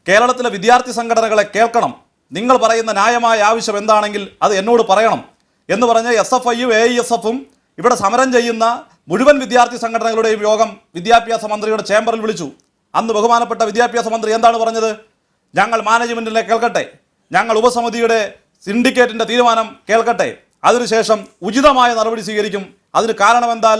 കേരളത്തിലെ വിദ്യാർത്ഥി സംഘടനകളെ കേൾക്കണം, നിങ്ങൾ പറയുന്ന ന്യായമായ ആവശ്യം എന്താണെങ്കിൽ അത് എന്നോട് പറയണം എന്ന് പറഞ്ഞ് SFIയും AISFും ഇവിടെ സമരം ചെയ്യുന്ന മുഴുവൻ വിദ്യാർത്ഥി സംഘടനകളുടെയും യോഗം വിദ്യാഭ്യാസ മന്ത്രിയുടെ ചേംബറിൽ വിളിച്ചു. അന്ന് ബഹുമാനപ്പെട്ട വിദ്യാഭ്യാസ മന്ത്രി എന്താണ് പറഞ്ഞത്? ഞങ്ങൾ മാനേജ്മെൻറ്റിനെ കേൾക്കട്ടെ, ഞങ്ങൾ ഉപസമിതിയുടെ സിൻഡിക്കേറ്റിൻ്റെ തീരുമാനം കേൾക്കട്ടെ, അതിനുശേഷം ഉചിതമായ നടപടി സ്വീകരിക്കും. അതിന് കാരണമെന്താൽ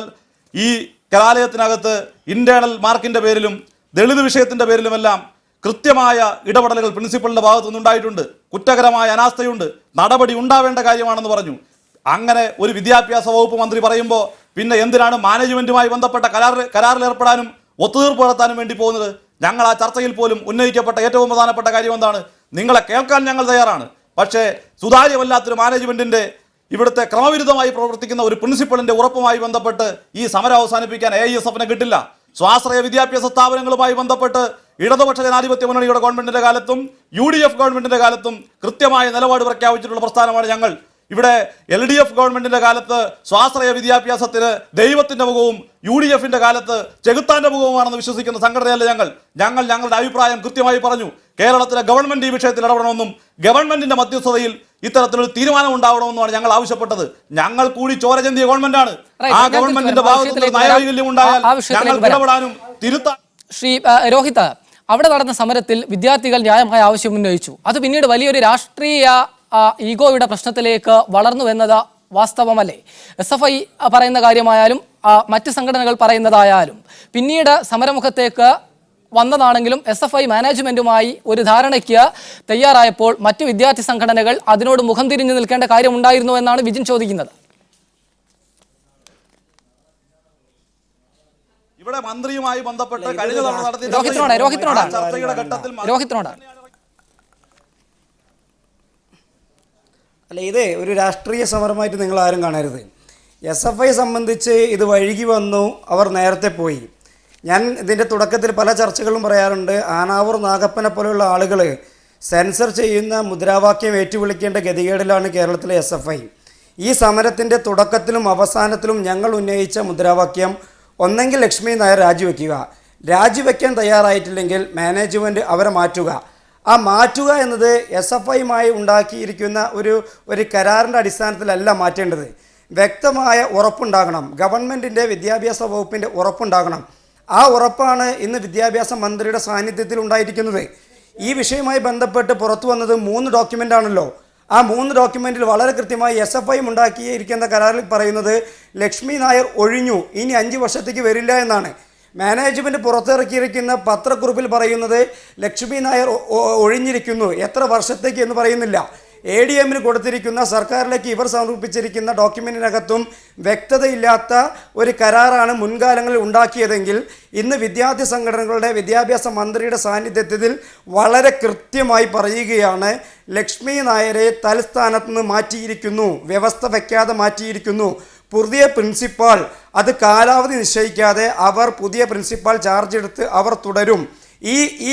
ഈ കലാലയത്തിനകത്ത് ഇൻറ്റേണൽ മാർക്കിൻ്റെ പേരിലും ദളിത് വിഷയത്തിൻ്റെ പേരിലുമെല്ലാം കൃത്യമായ ഇടപെടലുകൾ പ്രിൻസിപ്പലിൻ്റെ ഭാഗത്തു നിന്നുണ്ടായിട്ടുണ്ട്. കുറ്റകരമായ അനാസ്ഥയുണ്ട്, നടപടി ഉണ്ടാവേണ്ട കാര്യമാണെന്ന് പറഞ്ഞു. അങ്ങനെ ഒരു വിദ്യാഭ്യാസ വകുപ്പ് മന്ത്രി പറയുമ്പോൾ പിന്നെ എന്തിനാണ് മാനേജ്മെൻറ്റുമായി ബന്ധപ്പെട്ട കരാറിൽ ഏർപ്പെടാനും ഒത്തുതീർപ്പ് നടത്താനും വേണ്ടി പോകുന്നത്? ഞങ്ങൾ ആ ചർച്ചയിൽ പോലും ഉന്നയിക്കപ്പെട്ട ഏറ്റവും പ്രധാനപ്പെട്ട കാര്യം എന്താണ്? നിങ്ങളെ കേൾക്കാൻ ഞങ്ങൾ തയ്യാറാണ്, പക്ഷേ സുതാര്യമല്ലാത്തൊരു മാനേജ്മെൻറ്റിൻ്റെ ഇവിടുത്തെ ക്രമവിരുദ്ധമായി പ്രവർത്തിക്കുന്ന ഒരു പ്രിൻസിപ്പളിൻ്റെ ഉറപ്പുമായി ബന്ധപ്പെട്ട് ഈ സമരം അവസാനിപ്പിക്കാൻ AISFനെ കിട്ടില്ല. സ്വാശ്രയ വിദ്യാഭ്യാസ സ്ഥാപനങ്ങളുമായി ബന്ധപ്പെട്ട് ഇടതുപക്ഷ ജനാധിപത്യ മുന്നണിയുടെ ഗവൺമെൻറ്റിൻ്റെ കാലത്തും UDF ഗവൺമെൻറ്റിൻ്റെ കാലത്തും കൃത്യമായ നിലപാട് പ്രഖ്യാപിച്ചിട്ടുള്ള പ്രസ്ഥാനമാണ് ഞങ്ങൾ. ഇവിടെ LDF ഗവൺമെൻറ്റിൻ്റെ കാലത്ത് സ്വാശ്രയ വിദ്യാഭ്യാസത്തിന് ദൈവത്തിൻ്റെ മുഖവും UDFിൻ്റെ കാലത്ത് ചെകുത്താൻ്റെ മുഖവുമാണെന്ന് വിശ്വസിക്കുന്ന സംഘടനയല്ല ഞങ്ങൾ ഞങ്ങളുടെ അഭിപ്രായം കൃത്യമായി പറഞ്ഞു. കേരളത്തിലെ ഗവൺമെൻറ് ഈ വിഷയത്തിൽ ഇടപെടണമെന്നും ഗവൺമെൻറ്റിൻ്റെ മധ്യസ്ഥതയിൽ ഇത്തരത്തിലൊരു തീരുമാനം ഉണ്ടാവണമെന്നുമാണ് ഞങ്ങൾ ആവശ്യപ്പെട്ടത്. ഞങ്ങൾ കൂടി ചോര ചെന്തിയ ഗവൺമെൻറ്റാണ്. ആ ഗവൺമെൻറ്റിൻ്റെ ഭാഗത്ത് നയവൈകല്യം ഉണ്ടായാൽ ഞങ്ങൾ ഇടപെടാനും തിരുത്താൻ. ശ്രീ രോഹിത്, അവിടെ നടന്ന സമരത്തിൽ വിദ്യാർത്ഥികൾ ന്യായമായ ആവശ്യം ഉന്നയിച്ചു. അത് പിന്നീട് വലിയൊരു രാഷ്ട്രീയ ഈഗോയുടെ പ്രശ്നത്തിലേക്ക് വളർന്നു എന്നത് വാസ്തവമല്ലേ? SFI പറയുന്ന കാര്യമായാലും മറ്റ് സംഘടനകൾ പറയുന്നതായാലും പിന്നീട് സമരമുഖത്തേക്ക് വന്നതാണെങ്കിലും SFI മാനേജ്മെന്റുമായി ഒരു ധാരണയ്ക്ക് തയ്യാറായപ്പോൾ മറ്റു വിദ്യാർത്ഥി സംഘടനകൾ അതിനോട് മുഖം തിരിഞ്ഞു നിൽക്കേണ്ട കാര്യമുണ്ടായിരുന്നു എന്നാണ് വിജിൻ ചോദിക്കുന്നത്. ഇവിടെ മന്ത്രിയുമായി ബന്ധപ്പെട്ട് കഴിഞ്ഞ തവണ നടത്തിയ രോഹിത്തിനോടാണ് അല്ല, ഇത് ഒരു രാഷ്ട്രീയ സമരമായിട്ട് നിങ്ങൾ ആരും കാണരുത്. SFI സംബന്ധിച്ച് ഇത് വഴുകി വന്നു, അവർ നേരത്തെ പോയി. ഞാൻ ഇതിൻ്റെ തുടക്കത്തിൽ പല ചർച്ചകളും പറയാറുണ്ട്. ആനാവൂർ നാഗപ്പനെ പോലെയുള്ള ആളുകൾ സെൻസർ ചെയ്യുന്ന മുദ്രാവാക്യം ഏറ്റുവിളിക്കേണ്ട ഗതികേടിലാണ് കേരളത്തിലെ SFI. ഈ സമരത്തിൻ്റെ തുടക്കത്തിലും അവസാനത്തിലും ഞങ്ങൾ ഉന്നയിച്ച മുദ്രാവാക്യം ഒന്നെങ്കിൽ ലക്ഷ്മി നായർ രാജിവെക്കുക, രാജിവെക്കാൻ തയ്യാറായിട്ടില്ലെങ്കിൽ മാനേജ്മെൻറ്റ് അവരെ മാറ്റുക. ആ മാറ്റുക എന്നത് SFIയുമായി ഉണ്ടാക്കിയിരിക്കുന്ന ഒരു കരാറിൻ്റെ അടിസ്ഥാനത്തിലല്ല മാറ്റേണ്ടത്. വ്യക്തമായ ഉറപ്പുണ്ടാകണം, ഗവൺമെൻറ്റിൻ്റെ വിദ്യാഭ്യാസ വകുപ്പിൻ്റെ ഉറപ്പുണ്ടാകണം. ആ ഉറപ്പാണ് ഇന്ന് വിദ്യാഭ്യാസ മന്ത്രിയുടെ സാന്നിധ്യത്തിൽ ഉണ്ടായിരിക്കുന്നത്. ഈ വിഷയവുമായി ബന്ധപ്പെട്ട് പുറത്തു വന്നത് 3 ഡോക്യുമെൻ്റ് ആണല്ലോ. ആ 3 ഡോക്യുമെൻറ്റിൽ വളരെ കൃത്യമായി SFIയും ഉണ്ടാക്കിയിരിക്കുന്ന കരാറിൽ പറയുന്നത് ലക്ഷ്മി നായർ ഒഴിഞ്ഞു, ഇനി 5 വർഷത്തേക്ക് വരില്ല എന്നാണ്. മാനേജ്മെൻറ്റ് പുറത്തിറക്കിയിരിക്കുന്ന പത്രക്കുറിപ്പിൽ പറയുന്നത് ലക്ഷ്മി നായർ ഒഴിഞ്ഞിരിക്കുന്നു, എത്ര വർഷത്തേക്ക് എന്ന് പറയുന്നില്ല. ADMന് കൊടുത്തിരിക്കുന്ന സർക്കാരിലേക്ക് ഇവർ സമർപ്പിച്ചിരിക്കുന്ന ഡോക്യുമെൻറ്റിനകത്തും വ്യക്തതയില്ലാത്ത ഒരു കരാറാണ് മുൻകാലങ്ങളിൽ ഉണ്ടാക്കിയതെങ്കിൽ ഇന്ന് വിദ്യാർത്ഥി സംഘടനകളുടെ വിദ്യാഭ്യാസ മന്ത്രിയുടെ സാന്നിധ്യത്തിൽ വളരെ കൃത്യമായി പറയുകയാണ്, ലക്ഷ്മി നായരെ തലസ്ഥാനത്ത് നിന്ന് മാറ്റിയിരിക്കുന്നു, വ്യവസ്ഥ വയ്ക്കാതെ മാറ്റിയിരിക്കുന്നു. പുതിയ പ്രിൻസിപ്പാൾ അത് കാലാവധി നിശ്ചയിക്കാതെ അവർ പുതിയ പ്രിൻസിപ്പാൾ ചാർജ് എടുത്ത് അവർ തുടരും.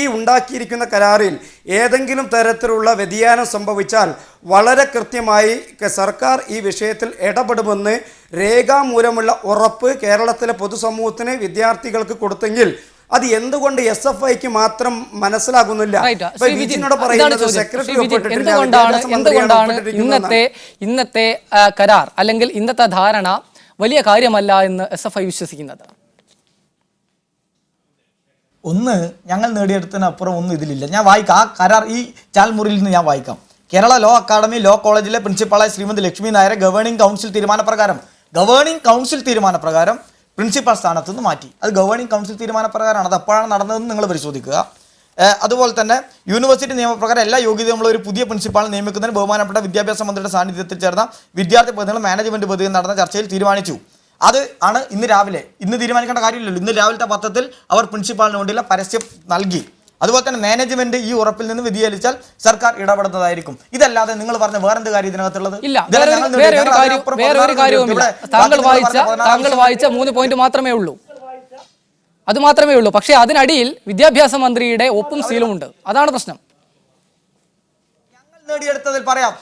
ഈ ഉണ്ടാക്കിയിരിക്കുന്ന കരാറിൽ ഏതെങ്കിലും തരത്തിലുള്ള വ്യതിയാനം സംഭവിച്ചാൽ വളരെ കൃത്യമായി സർക്കാർ ഈ വിഷയത്തിൽ ഇടപെടുമെന്ന് രേഖാമൂലമുള്ള ഉറപ്പ് കേരളത്തിലെ പൊതുസമൂഹത്തിന് വിദ്യാർത്ഥികൾക്ക് കൊടുത്തെങ്കിൽ അത് എന്തുകൊണ്ട് SFIക്ക് മാത്രം മനസ്സിലാകുന്നില്ല? Right. ഇപ്പൊ ശ്രീ വിജിൻ, വിജിനോട് ഇതാണ് പറയുന്നത് ചോദ്യം. സെക്രട്ടറി ശ്രീ വിജിൻ, ഒപ്പിട്ടിട്ടില്ല, എന്തുകൊണ്ടാണ് വിദ്യാഭ്യാസ മന്ത്രിയാണ് ഒപ്പിട്ടിരിക്കുന്നതെന്നാണ്. ഇന്നത്തെ കരാർ അല്ലെങ്കിൽ ഇന്നത്തെ ധാരണ വലിയ കാര്യമല്ല എന്ന് SFI വിശ്വസിക്കുന്നത്? ഒന്ന്, ഞങ്ങൾ നേടിയെടുത്തതിനപ്പുറം ഒന്നും ഇതിലില്ല. ഞാൻ വായിക്കാം ആ കരാർ, ഈ ചാൽമുറിയിൽ നിന്ന് ഞാൻ വായിക്കാം. കേരള ലോ അക്കാദമി ലോ കോളേജിലെ പ്രിൻസിപ്പാളായ ശ്രീമതി ലക്ഷ്മി നായരെ ഗവേണിംഗ് കൗൺസിൽ തീരുമാനപ്രകാരം പ്രിൻസിപ്പൽ സ്ഥാനത്ത് നിന്ന് മാറ്റി. അത് ഗവേണിംഗ് കൗൺസിൽ തീരുമാനപ്രകാരമാണ്. അത് എപ്പോഴാണ് നടന്നതെന്ന് നിങ്ങൾ പരിശോധിക്കുക. അതുപോലെ തന്നെ യൂണിവേഴ്സിറ്റി നിയമപ്രകാരം എല്ലാ യോഗ്യതയുള്ള ഒരു പുതിയ പ്രിൻസിപ്പാളിനെ നിയമിക്കുന്നതിന് ബഹുമാനപ്പെട്ട വിദ്യാഭ്യാസ മന്ത്രിയുടെ സാന്നിധ്യത്തിൽ ചേർന്ന വിദ്യാർത്ഥി പ്രതിനിധികളും മാനേജ്മെന്റ് പ്രതിനിധികളും നടന്ന ചർച്ചയിൽ തീരുമാനിച്ചു. അത് ആണ് ഇന്ന് തീരുമാനിക്കേണ്ട കാര്യമില്ലല്ലോ. ഇന്ന് രാവിലത്തെ പത്രത്തിൽ അവർ പ്രിൻസിപ്പാളിന് വേണ്ടിയുള്ള പരസ്യം നൽകി. അതുപോലെ തന്നെ മാനേജ്മെന്റ് ഈ ഉറപ്പിൽ നിന്ന് വ്യതിചലിച്ചാൽ സർക്കാർ ഇടപെടുന്നതായിരിക്കും. ഇതല്ലാതെ നിങ്ങൾ പറഞ്ഞ വേറെന്ത് കാര്യം ഇതിനകത്തുള്ളത്? ഇല്ല, വേറെ ഒരു കാര്യവുമില്ല. താങ്കൾ വായിച്ച 3 പോയിന്റ് മാത്രമേ ഉള്ളൂ. അത് മാത്രമേ ഉള്ളൂ. പക്ഷേ അതിനടിയിൽ വിദ്യാഭ്യാസ മന്ത്രിയുടെ ഒപ്പും സീലും ഉണ്ട്. അതാണ് പ്രശ്നം. ഞങ്ങൾ നേടിയെടുത്തതിൽ പറയാം,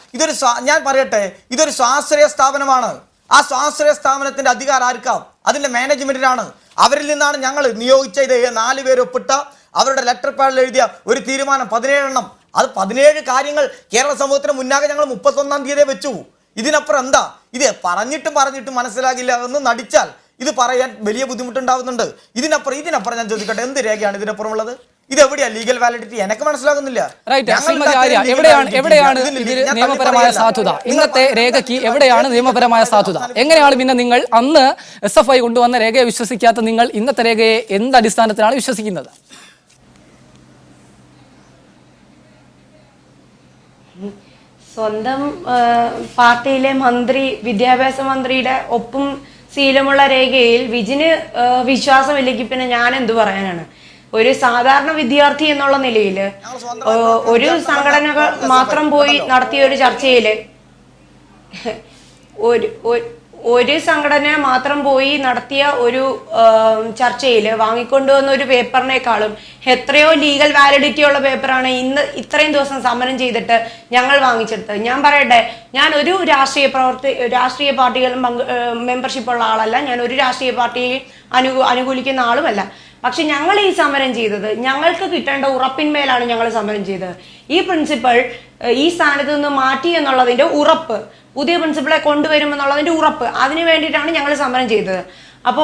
ഞാൻ പറയട്ടെ, ഇതൊരു സ്വാശ്രയ സ്ഥാപനമാണ്. ആ സ്വാശ്രയ സ്ഥാപനത്തിന്റെ അധികാരം ആർക്കാം? അതിന്റെ മാനേജ്മെന്റിനാണ്. അവരിൽ നിന്നാണ് ഞങ്ങൾ നിയോഗിച്ച 4 പേര് ഒപ്പിട്ട അവരുടെ ലെറ്റർ പാഡിൽ എഴുതിയ ഒരു തീരുമാനം 17 എണ്ണം. അത് 17 കാര്യങ്ങൾ കേരള സമൂഹത്തിന് മുന്നാകെ ഞങ്ങൾ 31-ാം തീയതി വെച്ചു. ഇതിനപ്പുറം എന്താ? ഇത് പറഞ്ഞിട്ടും മനസ്സിലാകില്ല എന്ന് നടിച്ചാൽ ഇത് പറയാൻ വലിയ ബുദ്ധിമുട്ടുണ്ടാവുന്നുണ്ട്. ഇതിനപ്പുറം ഞാൻ ചോദിക്കട്ടെ, എന്ത് രേഖയാണ് ഇതിനപ്പുറം ഉള്ളത്? ഇത് എവിടെയാ ലീഗൽ വാലിഡിറ്റി? എനിക്ക് മനസ്സിലാകുന്നില്ല. എവിടെയാണ് നിയമപരമായ സാധുത? ഇന്നത്തെ രേഖയ്ക്ക് എവിടെയാണ് നിയമപരമായ സാധുത? എങ്ങനെയാണ് പിന്നെ നിങ്ങൾ അന്ന് SFI കൊണ്ടുവന്ന രേഖയെ വിശ്വസിക്കാത്ത നിങ്ങൾ ഇന്നത്തെ രേഖയെ എന്ത് അടിസ്ഥാനത്തിലാണ് വിശ്വസിക്കുന്നത്? സ്വന്തം പാർട്ടിയിലെ വിദ്യാഭ്യാസ മന്ത്രിയുടെ ഒപ്പും സീലുമുള്ള രേഖയിൽ വിജിന് വിശ്വാസമില്ലെങ്കിൽ പിന്നെ ഞാൻ എന്തു പറയാനാണ്? ഒരു സാധാരണ വിദ്യാർത്ഥി എന്നുള്ള നിലയിൽ ഒരു സംഘടനകൾ മാത്രം പോയി നടത്തിയ ഒരു ചർച്ചയില് ഒരു സംഘടന മാത്രം പോയി നടത്തിയ ഒരു ചർച്ചയിൽ വാങ്ങിക്കൊണ്ടുവന്ന ഒരു പേപ്പറിനേക്കാളും എത്രയോ ലീഗൽ വാലിഡിറ്റി ഉള്ള പേപ്പറാണ് ഇന്ന് ഇത്രയും ദിവസം സമരം ചെയ്തിട്ട് ഞങ്ങൾ വാങ്ങിച്ചെടുത്തത്. ഞാൻ പറയട്ടെ, ഞാൻ ഒരു രാഷ്ട്രീയ പാർട്ടികളും മെമ്പർഷിപ്പ് ഉള്ള ആളല്ല. ഞാൻ ഒരു രാഷ്ട്രീയ പാർട്ടിയെ അനുകൂലിക്കുന്ന ആളുമല്ല. പക്ഷെ ഞങ്ങൾ ഈ സമരം ചെയ്തത് ഞങ്ങൾക്ക് കിട്ടേണ്ട ഉറപ്പിന്മേലാണ് ഞങ്ങൾ സമരം ചെയ്തത്. ഈ പ്രിൻസിപ്പൽ ഈ സ്ഥാനത്ത് നിന്ന് മാറ്റി എന്നുള്ളതിന്റെ ഉറപ്പ്, പുതിയ പ്രിൻസിപ്പളെ കൊണ്ടുവരുമെന്നുള്ളതിന്റെ ഉറപ്പ്, അതിനു വേണ്ടിയിട്ടാണ് ഞങ്ങൾ സമരം ചെയ്തത്. അപ്പൊ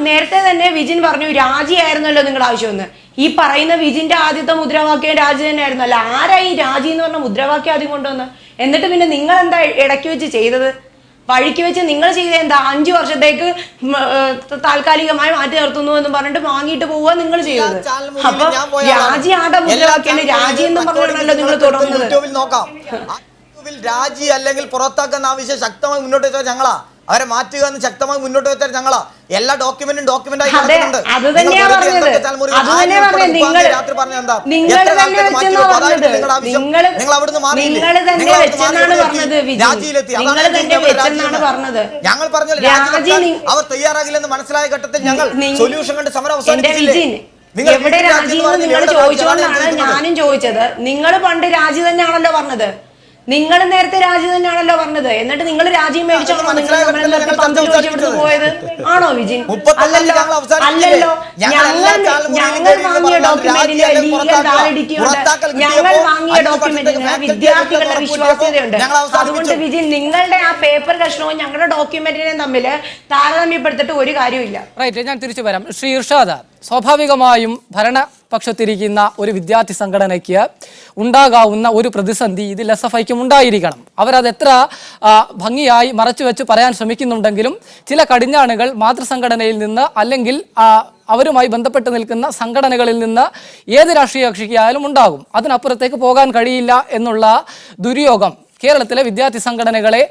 നേരത്തെ തന്നെ വിജിൻ പറഞ്ഞു രാജിയായിരുന്നല്ലോ നിങ്ങളുടെ ആവശ്യമെന്ന്. ഈ പറയുന്ന വിജിന്റെ ആദ്യത്തെ മുദ്രാവാക്യം രാജി തന്നെ ആയിരുന്നല്ലോ. ആരായി രാജി എന്ന് പറഞ്ഞ മുദ്രാവാക്യം ആദ്യം കൊണ്ടുവന്ന്? എന്നിട്ട് പിന്നെ നിങ്ങൾ എന്താ ഇടയ്ക്ക് വെച്ച് ചെയ്തത്? വഴിക്ക് വെച്ച് നിങ്ങൾ ചെയ്ത എന്താ? 5 വർഷത്തേക്ക് താൽക്കാലികമായി മാറ്റി നിർത്തുന്നു എന്ന് പറഞ്ഞിട്ട് വാങ്ങിയിട്ട് പോവുക നിങ്ങൾ ചെയ്തത്. അപ്പൊ രാജി ആടെ മുദ്രാവാക്യം രാജി എന്ന് പറഞ്ഞാണല്ലോ നിങ്ങൾ തുടർന്നത്. രാജി അല്ലെങ്കിൽ പുറത്താക്കുന്ന ആവശ്യം ശക്തമായി മുന്നോട്ട് വെച്ചാൽ ഞങ്ങളാ, അവരെ മാറ്റുക എന്ന് ശക്തമായി മുന്നോട്ട് വെച്ചാൽ ഞങ്ങളാ. എല്ലാ ഡോക്യുമെന്റും ഡോക്യുമെന്റ് ആയി കിടക്കുന്നുണ്ട്. ഞങ്ങൾ പറഞ്ഞ അവർ തയ്യാറാകില്ലെന്ന് മനസ്സിലായ ഘട്ടത്തിൽ ഞങ്ങൾ സൊല്യൂഷൻ കണ്ട് സമരം അവസാനിപ്പിച്ചില്ലേ? എവിടെ രാജി എന്ന് നിങ്ങൾ ചോദിച്ചുകൊണ്ടാണ് ഞാനും ചോദിച്ചത്. നിങ്ങൾ പണ്ട് രാജി തന്നെയാണല്ലോ പറഞ്ഞത്. നിങ്ങൾ നേരത്തെ രാജി തന്നെയാണല്ലോ പറഞ്ഞത്. എന്നിട്ട് നിങ്ങൾ രാജ്യം മേടിച്ചോ പോയത് ആണോ വിജിൻ? അല്ലല്ലോ. ഞങ്ങൾ വാങ്ങിയ ഡോക്യുമെന്റിന് ലീഗൽ വാലിഡിറ്റി ഉണ്ട്. ഞങ്ങൾ വാങ്ങിയ ഡോക്യുമെന്റിന് വിദ്യാർത്ഥികളുടെ വിശ്വാസ്യതയുണ്ട്. അതുകൊണ്ട് വിജിൻ, നിങ്ങളുടെ ആ പേപ്പർ കഷ്ണവും ഞങ്ങളുടെ ഡോക്യുമെന്റിനെയും തമ്മിൽ താരതമ്യപ്പെടുത്തിട്ട് ഒരു കാര്യമില്ല. റൈറ്റ്, ഞാൻ തിരിച്ചു വരാം. ശ്രീ ഇർഷാദ്, സ്വാഭാവികമായും ഭരണപക്ഷത്തിരിക്കുന്ന ഒരു വിദ്യാർത്ഥി സംഘടനയ്ക്ക് ഉണ്ടാകാവുന്ന ഒരു പ്രതിസന്ധി ഇതിൽ SFIക്കും ഉണ്ടായിരിക്കണം. അവരത് എത്ര ഭംഗിയായി മറച്ചുവെച്ച് പറയാൻ ശ്രമിക്കുന്നുണ്ടെങ്കിലും ചില കടിഞ്ഞാണുകൾ മാതൃസംഘടനയിൽ നിന്ന് അല്ലെങ്കിൽ അവരുമായി ബന്ധപ്പെട്ട് നിൽക്കുന്ന സംഘടനകളിൽ നിന്ന് ഏത് രാഷ്ട്രീയ കക്ഷിക്കായാലും ഉണ്ടാകും. അതിനപ്പുറത്തേക്ക് പോകാൻ കഴിയില്ല എന്നുള്ള ദുര്യോഗം കേരളത്തിലെ വിദ്യാർത്ഥി സംഘടനകളെ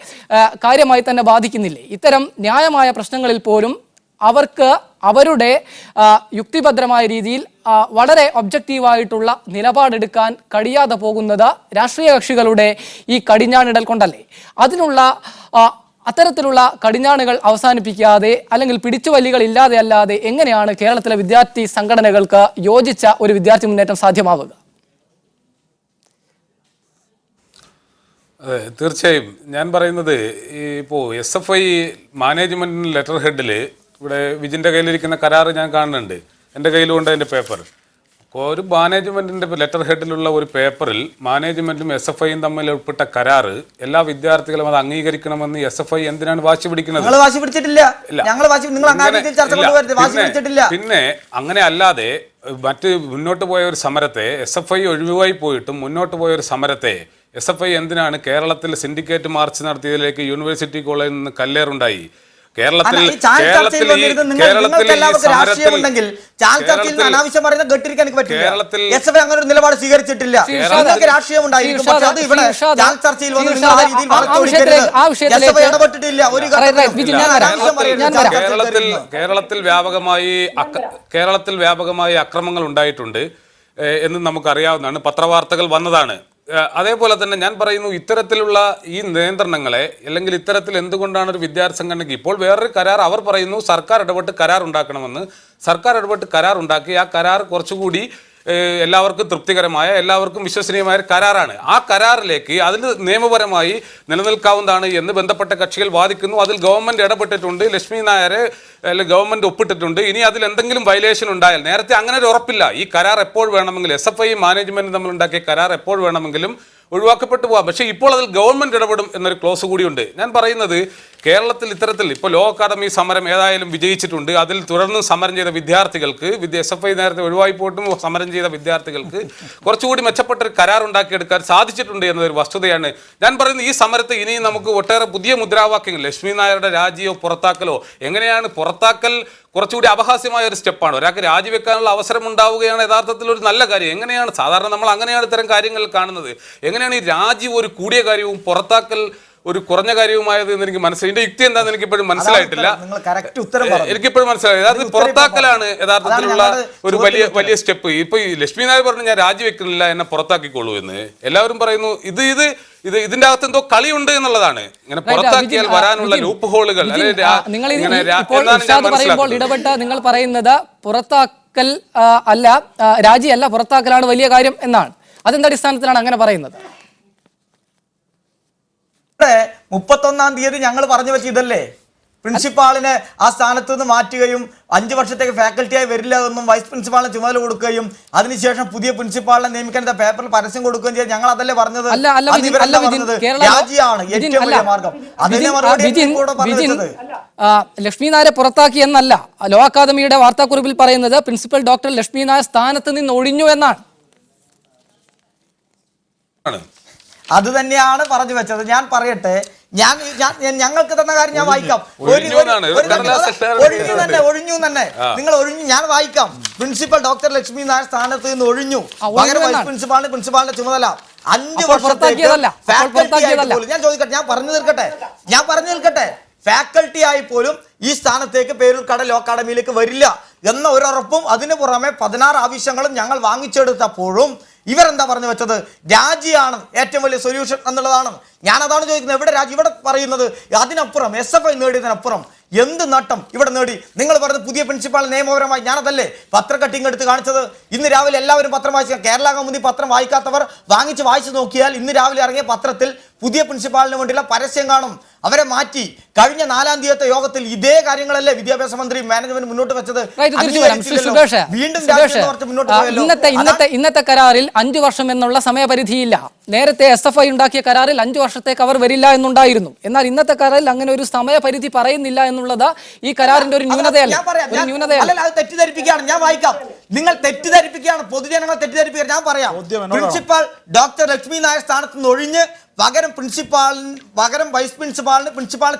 കാര്യമായി തന്നെ ബാധിക്കുന്നില്ലേ? ഇത്തരം ന്യായമായ പ്രശ്നങ്ങളിൽ പോലും അവർക്ക് അവരുടെ യുക്തിഭദ്രമായ രീതിയിൽ വളരെ ഒബ്ജക്റ്റീവായിട്ടുള്ള നിലപാടെടുക്കാൻ കഴിയാതെ പോകുന്നത് രാഷ്ട്രീയ കക്ഷികളുടെ ഈ കടിഞ്ഞാണിടൽ കൊണ്ടല്ലേ? അത്തരത്തിലുള്ള കടിഞ്ഞാണുകൾ അവസാനിപ്പിക്കാതെ അല്ലെങ്കിൽ പിടിച്ചുവല്ലികൾ ഇല്ലാതെ അല്ലാതെ എങ്ങനെയാണ് കേരളത്തിലെ വിദ്യാർത്ഥി സംഘടനകൾക്ക് യോജിച്ച ഒരു വിദ്യാർത്ഥി മുന്നേറ്റം സാധ്യമാവുക? അതെ, തീർച്ചയായും. ഞാൻ പറയുന്നത് ഇപ്പോൾ SFI മാനേജ്മെൻറ്റിന് ലെറ്റർ ഹെഡിൽ ഇവിടെ വിജിൻ്റെ കയ്യിലിരിക്കുന്ന കരാറ് ഞാൻ കാണുന്നുണ്ട്. എൻ്റെ കയ്യിലുണ്ട് അതിൻ്റെ പേപ്പർ. ഒരു മാനേജ്മെൻറ്റിൻ്റെ ലെറ്റർ ഹെഡിലുള്ള ഒരു പേപ്പറിൽ മാനേജ്മെൻറ്റും SFIയും തമ്മിൽ ഉൾപ്പെട്ട കരാറ് എല്ലാ വിദ്യാർത്ഥികളും അത് അംഗീകരിക്കണമെന്ന് SFI എന്തിനാണ് വാശി പിടിക്കുന്നത്? പിന്നെ അങ്ങനെ അല്ലാതെ മറ്റ് മുന്നോട്ട് പോയ ഒരു സമരത്തെ SFI ഒഴിവായി പോയിട്ടും മുന്നോട്ട് പോയ ഒരു സമരത്തെ SFI എന്തിനാണ് കേരളത്തിൽ സിൻഡിക്കേറ്റ് മാർച്ച് നടത്തിയതിലേക്ക് യൂണിവേഴ്സിറ്റി കോളേജിൽ നിന്ന് കല്ലേറുണ്ടായി? കേരളത്തിൽ നിലപാട് സ്വീകരിച്ചിട്ടില്ല. കേരളത്തിൽ വ്യാപകമായി അക്രമങ്ങൾ ഉണ്ടായിട്ടുണ്ട് എന്ന് നമുക്കറിയാവുന്നതാണ്, പത്രവാർത്തകൾ വന്നതാണ്. അതേപോലെ തന്നെ ഞാൻ പറയുന്നു, ഇത്തരത്തിലുള്ള ഈ നിയന്ത്രണങ്ങളെ അല്ലെങ്കിൽ ഇത്തരത്തിൽ എന്തുകൊണ്ടാണ് ഒരു വിദ്യാർത്ഥി സംഘടനയ്ക്ക് ഇപ്പോൾ വേറൊരു കരാർ അവർ പറയുന്നു സർക്കാർ ഇടപെട്ട് കരാർ ഉണ്ടാക്കണമെന്ന്. സർക്കാർ ഇടപെട്ട് കരാർ ഉണ്ടാക്കി ആ കരാർ കുറച്ചുകൂടി എല്ലാവർക്കും തൃപ്തികരമായ എല്ലാവർക്കും വിശ്വസനീയമായ ഒരു കരാറാണ്. ആ കരാറിലേക്ക് അതിൽ നിയമപരമായി നിലനിൽക്കാവുന്നതാണ് എന്ന് ബന്ധപ്പെട്ട കക്ഷികൾ വാദിക്കുന്നു. അതിൽ ഗവൺമെന്റ് ഇടപെട്ടിട്ടുണ്ട്, ലക്ഷ്മി നായർ ഗവൺമെന്റ് ഒപ്പിട്ടിട്ടുണ്ട്. ഇനി അതിൽ എന്തെങ്കിലും വയലേഷൻ ഉണ്ടായാൽ, നേരത്തെ അങ്ങനെ ഒരു ഉറപ്പില്ല, ഈ കരാർ എപ്പോൾ വേണമെങ്കിലും SFI മാനേജ്മെന്റ് തമ്മിൽ ഉണ്ടാക്കിയ കരാർ എപ്പോൾ വേണമെങ്കിലും ഒഴിവാക്കപ്പെട്ടു പോകാം. പക്ഷേ ഇപ്പോൾ അതിൽ ഗവൺമെന്റ് ഇടപെടും എന്നൊരു ക്ലോസ് കൂടിയുണ്ട്. ഞാൻ പറയുന്നത് കേരളത്തിൽ ഇത്തരത്തിൽ ഇപ്പോൾ ലോ അക്കാദമി സമരം ഏതായാലും വിജയിച്ചിട്ടുണ്ട്. അതിൽ തുടർന്ന് സമരം ചെയ്ത വിദ്യാർത്ഥികൾക്ക് SFI നേരത്തെ ഒഴിവായി പോയിട്ടും സമരം ചെയ്ത വിദ്യാർത്ഥികൾക്ക് കുറച്ചുകൂടി മെച്ചപ്പെട്ട ഒരു കരാർ ഉണ്ടാക്കിയെടുക്കാൻ സാധിച്ചിട്ടുണ്ട് എന്നതൊരു വസ്തുതയാണ്. ഞാൻ പറയുന്നത് ഈ സമരത്തെ ഇനിയും നമുക്ക് ഒട്ടേറെ പുതിയ മുദ്രാവാക്യങ്ങൾ, ലക്ഷ്മി നായരുടെ രാജിയോ പുറത്താക്കലോ, എങ്ങനെയാണ് പുറത്താക്കൽ കുറച്ചുകൂടി അപഹാസ്യമായ ഒരു സ്റ്റെപ്പാണ്. ഒരാൾക്ക് രാജിവെക്കാനുള്ള അവസരം ഉണ്ടാവുകയാണ് യഥാർത്ഥത്തിൽ ഒരു നല്ല കാര്യം. എങ്ങനെയാണ് സാധാരണ നമ്മൾ അങ്ങനെയാണ് ഇത്തരം കാര്യങ്ങൾ കാണുന്നത്? എങ്ങനെയാണ് ഈ രാജി ഒരു കൂടിയ കാര്യവും പുറത്താക്കൽ ഒരു കുറഞ്ഞ കാര്യവുമായത് എന്ന് എനിക്ക് മനസ്സിലായി. ഇതിന്റെ യുക്തി എന്താണെന്ന് എനിക്കിപ്പോഴും മനസ്സിലായിട്ടില്ല. എനിക്കിപ്പോഴും മനസ്സിലായി അത് പുറത്താക്കലാണ് യഥാർത്ഥത്തിലുള്ള ഒരു വലിയ സ്റ്റെപ്പ്. ഇപ്പൊ ഈ ലക്ഷ്മി നായർ പറഞ്ഞു ഞാൻ രാജിവെക്കുന്നില്ല, എന്നെ പുറത്താക്കിക്കോളൂ എന്ന്. എല്ലാവരും പറയുന്നു ഇതിന്റെ അകത്ത് എന്തോ കളിയുണ്ട് എന്നുള്ളതാണ്. ഇങ്ങനെ പുറത്താക്കിയാൽ വരാനുള്ള ലൂപ്പ് ഹോളുകൾ ഇടപെട്ട നിങ്ങൾ പറയുന്നത് പുറത്താക്കൽ അല്ല, രാജിയല്ല, പുറത്താക്കലാണ് വലിയ കാര്യം എന്നാണ്. അതെന്ത് അടിസ്ഥാനത്തിലാണ് അങ്ങനെ പറയുന്നത്? 31-ാം തീയതി ഞങ്ങൾ പറഞ്ഞു വെച്ച ഇതല്ലേ, പ്രിൻസിപ്പാളിനെ ആ സ്ഥാനത്ത് നിന്ന് മാറ്റുകയും 5 വർഷത്തേക്ക് ഫാക്കൽറ്റിയായി വരില്ല എന്നും വൈസ് പ്രിൻസിപ്പാളിന് ചുമതല കൊടുക്കുകയും അതിനുശേഷം പുതിയ പ്രിൻസിപ്പാളിനെ നിയമിക്കാൻ പേപ്പറിൽ പരസ്യം കൊടുക്കുകയും ചെയ്ത് ഞങ്ങൾ അതല്ലേ പറഞ്ഞത്? രാജിയാണ് ഏറ്റവും വലിയ മാർഗം. ലക്ഷ്മി നായരെ പുറത്താക്കി എന്നല്ല ലോ അക്കാദമിയുടെ വാർത്താക്കുറിപ്പിൽ പറയുന്നത്, പ്രിൻസിപ്പൽ ഡോക്ടർ ലക്ഷ്മി നായർ സ്ഥാനത്ത് നിന്ന് ഒഴിഞ്ഞു എന്നാണ്. അത് തന്നെയാണ് പറഞ്ഞു വെച്ചത്. ഞാൻ പറയട്ടെ, ഞങ്ങൾക്ക് തന്ന കാര്യം ഞാൻ വായിക്കാം. ഒഴിഞ്ഞു തന്നെ നിങ്ങൾ ഒഴിഞ്ഞു, ഞാൻ വായിക്കാം. പ്രിൻസിപ്പൽ ഡോക്ടർ ലക്ഷ്മി നായർ സ്ഥാനത്ത് നിന്ന് ഒഴിഞ്ഞു, പകരം വൈസ് പ്രിൻസിപ്പാളിന്റെ ചുമതല 5 വർഷത്തേക്ക് ഞാൻ ചോദിക്കട്ടെ, ഞാൻ പറഞ്ഞു തീർക്കട്ടെ. ഫാക്കൽറ്റി ആയി പോലും ഈ സ്ഥാനത്തേക്ക് പേരൂർക്കട ലോ അക്കാദമിയിലേക്ക് വരില്ല എന്ന ഒരു ഉറപ്പും അതിന് പുറമെ 16 ആവശ്യങ്ങളും ഞങ്ങൾ വാങ്ങിച്ചെടുത്തപ്പോഴും ഇവരെന്താ പറഞ്ഞു വെച്ചത്? രാജിയാണ് ഏറ്റവും വലിയ സൊല്യൂഷൻ എന്നുള്ളതാണ്. ഞാൻ അതാണ് ചോദിക്കുന്നത്, എവിടെ രാജി? ഇവിടെ പറയുന്നത് അതിനപ്പുറം SFI നേടിയതിനപ്പുറം എന്ത് നട്ടം ഇവിടെ നേടി? നിങ്ങൾ പറഞ്ഞത് പുതിയ പ്രിൻസിപ്പാൾ നിയമപരമായി, ഞാനതല്ലേ പത്ര കട്ടിങ് എടുത്ത് കാണിച്ചത്. ഇന്ന് രാവിലെ എല്ലാവരും പത്രം വായിച്ച, കേരള കൗമുദി പത്രം വായിക്കാത്തവർ വായിച്ചു നോക്കിയാൽ ഇന്ന് രാവിലെ ഇറങ്ങിയ പത്രത്തിൽ പുതിയ പ്രിൻസിപ്പാളിന് വേണ്ടിയുള്ള പരസ്യം കാണും. അവരെ മാറ്റി കഴിഞ്ഞ 4-ാം തീയതി യോഗത്തിൽ ഇതേ കാര്യങ്ങളല്ലേ വിദ്യാഭ്യാസ മന്ത്രി മാനേജ്മെന്റ് മുന്നോട്ട് വെച്ചത്? ഇന്നത്തെ കരാറിൽ 5 വർഷം എന്നുള്ള സമയപരിധിയില്ല. നേരത്തെ SFI ഉണ്ടാക്കിയ കരാറിൽ 5 വർഷത്തേക്ക് അവർ വരില്ല എന്നുണ്ടായിരുന്നു. എന്നാൽ ഇന്നത്തെ കരാറിൽ അങ്ങനെ ഒരു സമയപരിധി പറയുന്നില്ല എന്നുള്ളത് ഈ കരാറിന്റെ ഒരു ന്യൂനതയല്ല. തെറ്റിദ്ധരിപ്പിക്കുകയാണ്. ഞാൻ വായിക്കാം. നിങ്ങൾ തെറ്റിദ്ധരിപ്പിക്കുകയാണ്, പൊതുജനങ്ങളെ തെറ്റിദ്ധരിപ്പിക്കുകയാണ്. ഞാൻ പറയാം, പ്രിൻസിപ്പാൾ ഡോക്ടർ ലക്ഷ്മി നായർ സ്ഥാനത്ത് നിന്ന് ഒഴിഞ്ഞ് പകരം വൈസ് പ്രിൻസിപ്പാളിന്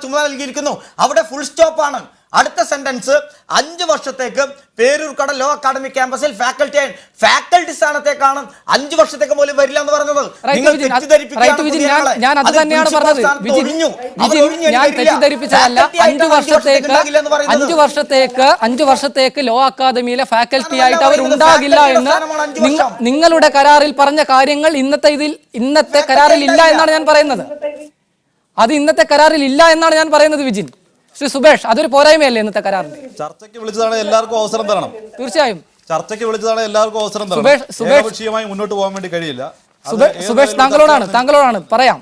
ചുമതല നൽകിയിരിക്കുന്നു. അവിടെ ഫുൾ സ്റ്റോപ്പാണ്. അടുത്ത സെന്റൻസ് 5 വർഷത്തേക്ക് പേരൂർക്കട ലോ അക്കാദമി ക്യാമ്പസിൽ ഫാക്കൽറ്റി സ്ഥാനത്തേക്കാണ് 5 വർഷത്തേക്ക് പോലും വരില്ല എന്ന് പറഞ്ഞത്. ഞാൻ അത് തന്നെയാണ് പറഞ്ഞത്. ഞാൻ തെറ്റിദ്ധരിപ്പിച്ചതല്ല. 5 വർഷത്തേക്ക് ലോ അക്കാദമിയിലെ ഫാക്കൽറ്റി ആയിട്ട് അവർ ഉണ്ടാകില്ല എന്ന് നിങ്ങളുടെ കരാറിൽ പറഞ്ഞ കാര്യങ്ങൾ ഇന്നത്തെ കരാറിൽ ഇല്ല എന്നാണ് ഞാൻ പറയുന്നത്. അത് ഇന്നത്തെ കരാറിൽ ഇല്ല എന്നാണ് ഞാൻ പറയുന്നത്. വിജിൻ, ശ്രീ സുബേഷ്, അതൊരു പോരായ്മയല്ലേ ഇന്നത്തെ കരാറിന്റെ? ചർച്ചയ്ക്ക് വിളിച്ചതാണ്, എല്ലാവർക്കും അവസരം തരണം. തീർച്ചയായും ചർച്ചയ്ക്ക് വിളിച്ചതാണ്, എല്ലാവർക്കും അവസരം തരണം. വിഷയമായി മുന്നോട്ട് പോകാൻ വേണ്ടി കഴിയില്ല. സുബേഷ്, താങ്കളോടാണ് പറയാം.